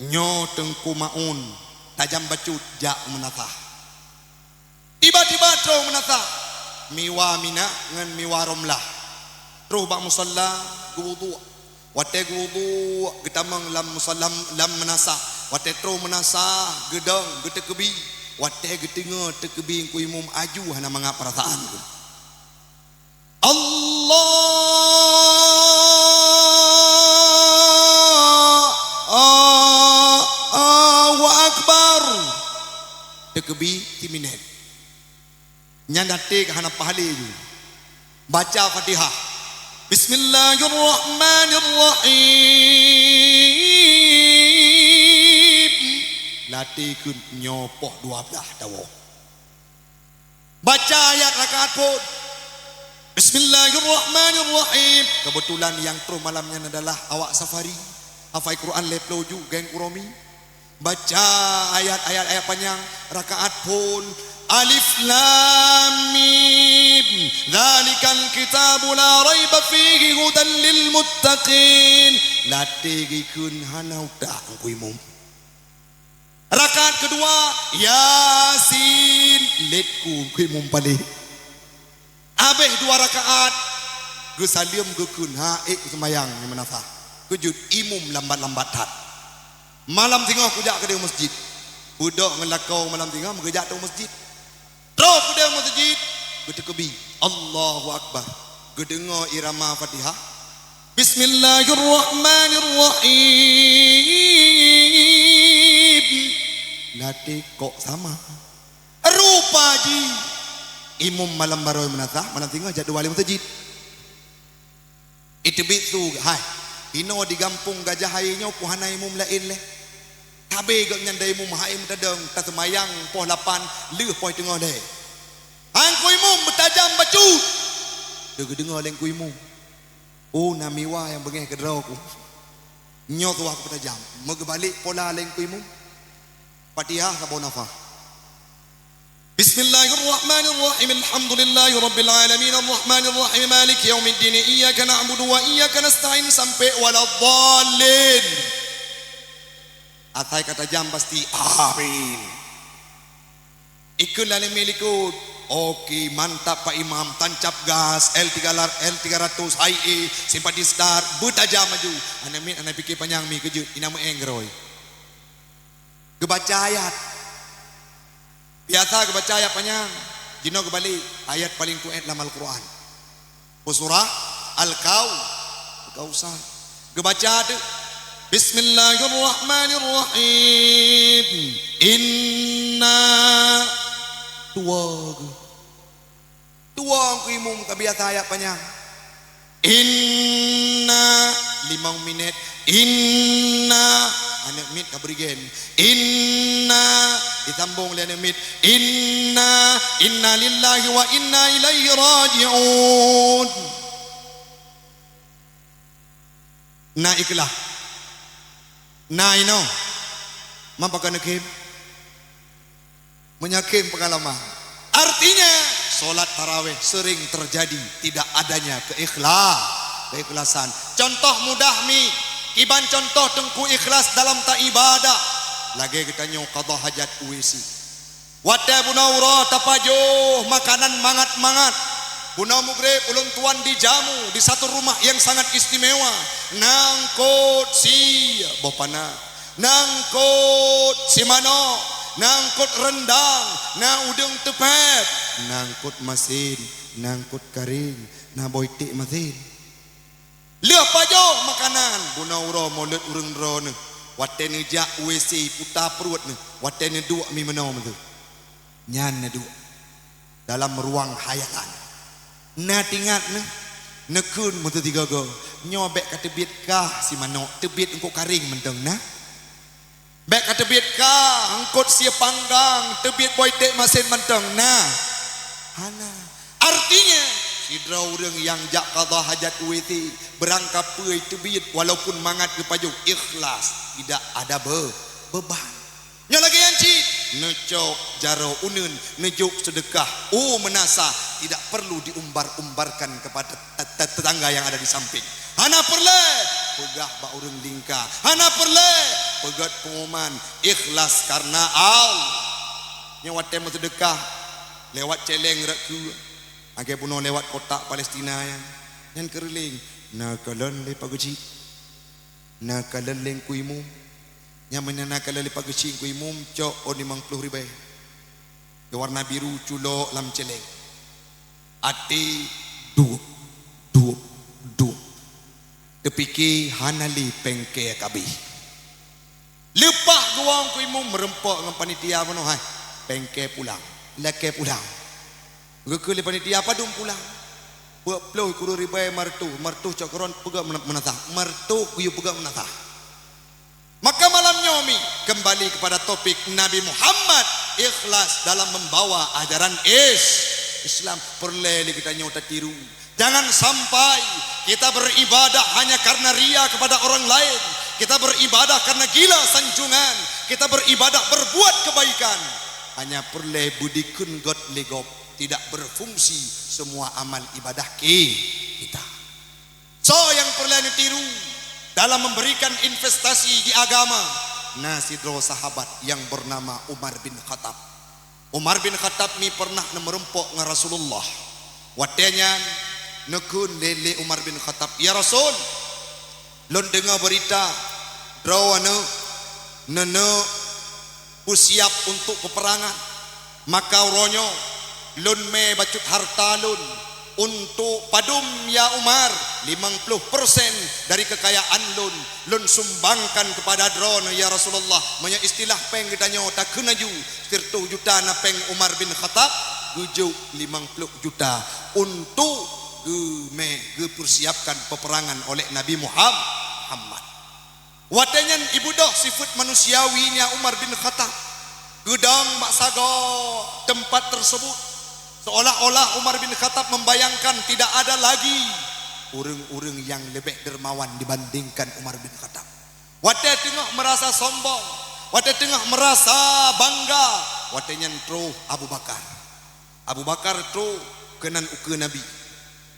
Nyo tengku maun tajam bacut jak menatah. Tiba-tiba terus menatah miwa mina ngan miwa romlah. Terus bak musalla wudu. Wate wudu getamang lam musallam lam menasah. Wate terus menasah gedang gete kebi. Wate getinga tekebi ku imum aju hana mangap perasaan ku. Allahu akbar. Tekebi timinet. Nyandate hana pahali ju. Baca Fatihah. Bismillahirrahmanirrahim. Latih kun nyopoh 12 tawo. Baca ayat rakaat pun. Bismillahirrahmanirrahim. Kebetulan yang terus malamnya adalah awak safari. Hafai Quran leploju geng kuromi. baca ayat-ayat panjang rakaat pun alif lam mim dzalikal kitabu la raiba fihi hudan lil muttaqin latihikeun hanauta ku imam. Rakaat kedua yasin letku ku imam pali abeh 2 rakaat geus saliem geukeun haek sembayang yang menafah kujud imam lambat-lambat hat malam tengah kujak ke dia masjid budak ngelakau malam tengah mengejak tu masjid terus ke dia masjid kebi Allahu Akbar gedengar irama Fatihah Bismillahirrahmanirrahim nanti kok sama rupa ji imam malam baru menatah malam tengah jatuh wali masjid itu bitu hai ino di kampung gajah hainyo puhana imam lain leh tabe gak nyandai imam haim tadeng tatumayang poh 8 leuh poh tengah deh hang ku imam bertajam baju deg dengar leng ku imam oh namiwa yang bengeh kedrau ku nyo tu aku bertajam meg balik pola leng ku imam Fatihah ka bonafah Bismillahirrahmanirrahim alhamdulillahi rabbil alamin arrahmanir rahim maliki yaumiddin iyyaka na'budu wa iyyaka nasta'in sampai waladhdallin atai kata jam pasti amin ikut lalim milikut oke mantap Pak Imam tancap gas L300 HE simpati start bertajam maju anak fikir panjang mi kejut inama engroy kebaca ayat biasa kebaca ayat panjang jino kembali ayat paling kuat dalam Al-Quran surah Al-Kausar kebaca tu Bismillahirrahmanirrahim inna tua ku imum kebiasa ayat panjang inna 5 menit inna anak mit kabrigen inna ditambung oleh anak mit inna lillahi wa inna ilaihi raji'un na ikhlas na ino mampakan nekim menyakim pengalaman artinya solat tarawih sering terjadi tidak adanya keikhlasan contoh mudah mi iban contoh tengku ikhlas dalam tak ibadah lagi kita nyo qada hajat uisi wada bunaura tapajo makanan mangat punau mugrib ulun tuan dijamu di satu rumah yang sangat istimewa nangkut si bopana nangkut si mano nangkut rendang na udang tepet nangkut masin nangkut karing na boitik masin leuh pajo makanan bunaura molet urang drone watene jak WC puta perut ne watene dua mi menom tu nyan ne dua dalam ruang hayalan na tingat ne nekun mutu tiga go nyobek ka tebit kah si manok tebit engko karing menteng na bek ka tebit kah engkot sia panggang tebit boitek masin menteng na hana artinya sidra urang yang jak qada hajat uiti berangkap peuy tebit walaupun mangat ke paju ikhlas tidak ada beban nya lagi anci necok jaro unun nejuk sedekah menasa tidak perlu diumbar-umbarkan kepada tetangga yang ada di samping hana perle pegah ba urang lingka hana perle pegat pengumuman ikhlas karena Allah nya wate sedekah lewat celeng raku age puno lewat kotak Palestina yang keriling nakalan le pagaji nakalan leng kuimu nya menanakalan le pagaji kuimu cok on 50.000 warna biru culok lam celeng ati du tepiki hanali pengke kabi lepah guang kuimu merempok dengan panitia mano hai pengke pulang leke pulang gekele panitia apa dum pulang buat ploh kuru ribai martu cokron pegak menatah martu kuyu pegak menatah maka malam nyomi kembali kepada topik Nabi Muhammad ikhlas dalam membawa ajaran Islam perle kita nyota tiru jangan sampai kita beribadah hanya karena ria kepada orang lain kita beribadah karena gila sanjungan, kita beribadah berbuat kebaikan. Hanya perle budikun got legop, tidak berfungsi semua amal ibadah kita. So yang perlu ditiru dalam memberikan investasi di agama, nasidro sahabat yang bernama Umar bin Khattab. Umar bin Khattab ni pernah merempok dengan Rasulullah. Watenya nekun lele Umar bin Khattab, ya Rasul, lon dengar berita drawana nene usiap untuk peperangan, maka uronyo lon me bacut harta lon untuk padum ya Umar 50% dari kekayaan lon sumbangkan kepada drone ya Rasulullah. Manya istilah peng gedanyo tak kenaju 30 juta na peng Umar bin Khattab 50 juta untuk ge persiapkan peperangan oleh Nabi Muhammad. Watenyan ibu doh sifat manusiawinya Umar bin Khattab gedang baksago tempat tersebut, seolah-olah Umar bin Khattab membayangkan tidak ada lagi orang-orang yang lebih dermawan dibandingkan Umar bin Khattab. Wate tengah merasa sombong, wate tengah merasa bangga, watenyan tro Abu Bakar. Abu Bakar tro kenan uke Nabi,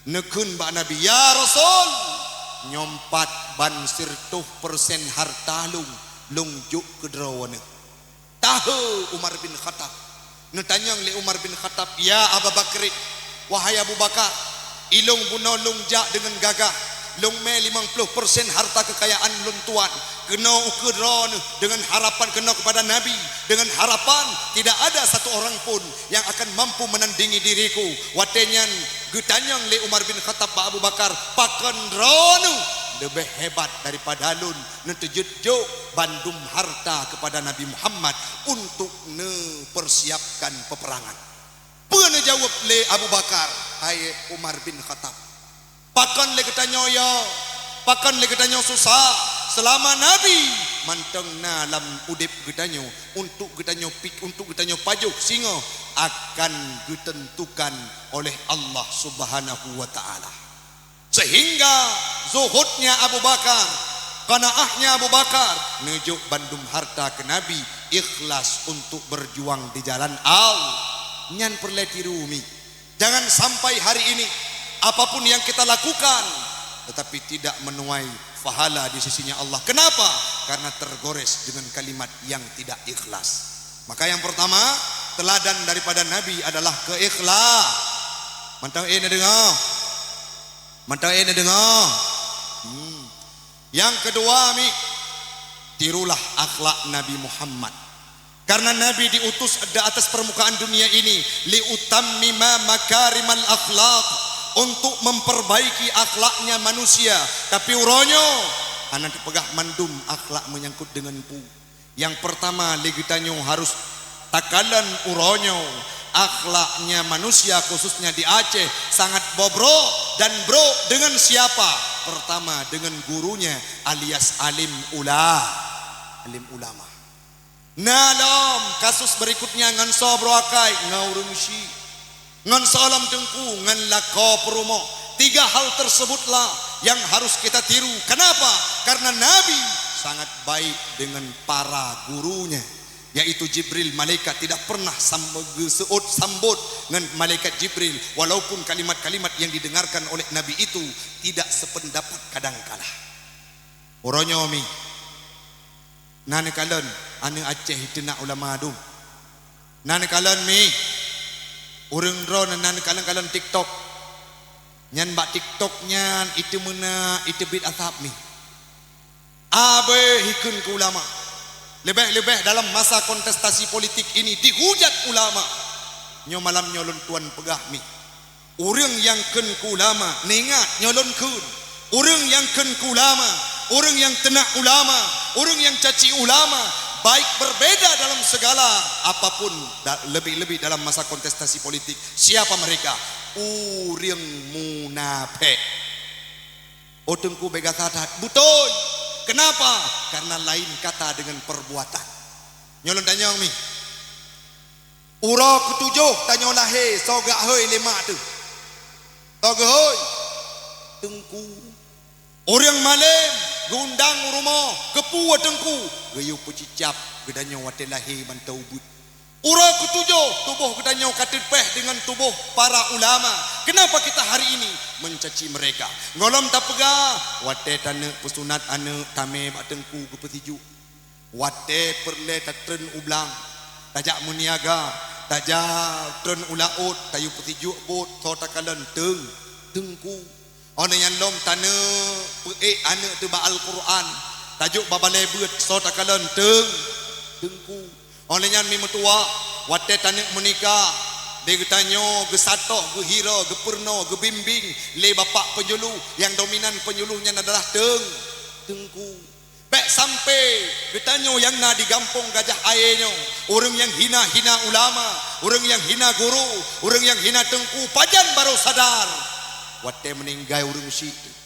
nekun ba Nabi, ya Rasul, nyompat ban 100% harta lung juk kedrawana. Tahu Umar bin Khattab nutanyang le Umar bin Khattab, ya Abu Bakar, wahai Abu Bakar, ilung buno lung jak dengan gagah, lung me 50% harta kekayaan lung tuan, kena ukudron dengan harapan kena kepada Nabi, dengan harapan tidak ada satu orang pun yang akan mampu menandingi diriku. Watenyan gutanyang le Umar bin Khattab ba Abu Bakar, pakan dronu lebih hebat daripada lun netujutjo bandum harta kepada Nabi Muhammad untuk persiapkan peperangan. Pernah jawab le Abu Bakar, hai Umar bin Khattab, pakan le ketanyo ya, pakan le ketanyo susah selama Nabi manteng na lam udip ketanyo untuk ketanyo pik, untuk ketanyo pajuk singo akan ditentukan oleh Allah Subhanahu wa taala. Sehingga zuhudnya Abu Bakar, qanaahnya Abu Bakar nujuk bandum harta ke Nabi, ikhlas untuk berjuang di jalan Allah. Nyan perle tirumi. Jangan sampai hari ini apapun yang kita lakukan tetapi tidak menuai pahala di sisinya Allah. Kenapa? Karena tergores dengan kalimat yang tidak ikhlas. Maka yang pertama, teladan daripada Nabi adalah keikhlas. Mantap dengar. Mantap dengar. Yang kedua, tirulah akhlak Nabi Muhammad. Karena Nabi diutus di atas permukaan dunia ini liutammima makarimal akhlaq, untuk memperbaiki akhlaknya manusia. Tapi uronyo anak dipegah mandum akhlak menyangkut dengan pu. Yang pertama legitanyo harus takalan uronyo akhlaknya manusia khususnya di Aceh sangat bobrok dan bro dengan siapa? Pertama dengan gurunya alias alim ulama. Nalam kasus berikutnya ngan sobro akai ngaurung si ngan salam tengku ngan lako perumo. Tiga hal tersebutlah yang harus kita tiru. Kenapa? Karena Nabi sangat baik dengan para gurunya, yaitu Jibril. Malaikat tidak pernah sambut dengan malaikat Jibril, walaupun kalimat-kalimat yang didengarkan oleh Nabi itu tidak sependapat kadangkala. Oronyomi nane kalon ane Aceh itu nak ulama adum. Nane kalon mi urang drone nane kalon TikTok. Nyan bak TikToknya itu mena itu bid asap mi. Abe hikun ke ulama. Lebih-lebih dalam masa kontestasi politik ini dihujat ulama. Nyo malam nyolon tuan pegah mi. Urang yang ken ku ulama ningat nyolon kun. Urang yang ken ku ulama, urang yang tenak ulama, urang yang caci ulama, baik berbeda dalam segala apapun, lebih-lebih dalam masa kontestasi politik. Siapa mereka? Urang munafik. Otengku bega sadat betul. Kenapa? Karena lain kata dengan perbuatan. Nyolon tanya mi. Ura ketujuh tanya lahe soga hoi lima tu. Soga hoi tengku. Orang malam gundang rumah kepu tengku gayu pecicap gedanyo wate lahir bantau but ura ketujuh tubuh gedanyo katipeh dengan tubuh para ulama. Kenapa kita hari ini mencaci mereka? Ngolom tak pegah wate tanah pesunat anak tame bak tengku ke petiju wate perle tatren ublang tajak muniaga tajak tren ulaut tayu petiju bot sotakalan tengku ono yang lom tanah anak tu ba Al-Quran tajuk babale beut sotakalan tengku oleh yang mi metua wate tanik menikah dia getanyo gesato gehira gepurno gebimbing le bapak penyuluh yang dominan penyuluhnya adalah tengku baik sampai getanyo yang na di gampung Gajah Airnyo orang yang hina ulama orang yang hina guru orang yang hina tengku pajan baru sadar wate meninggal orang situ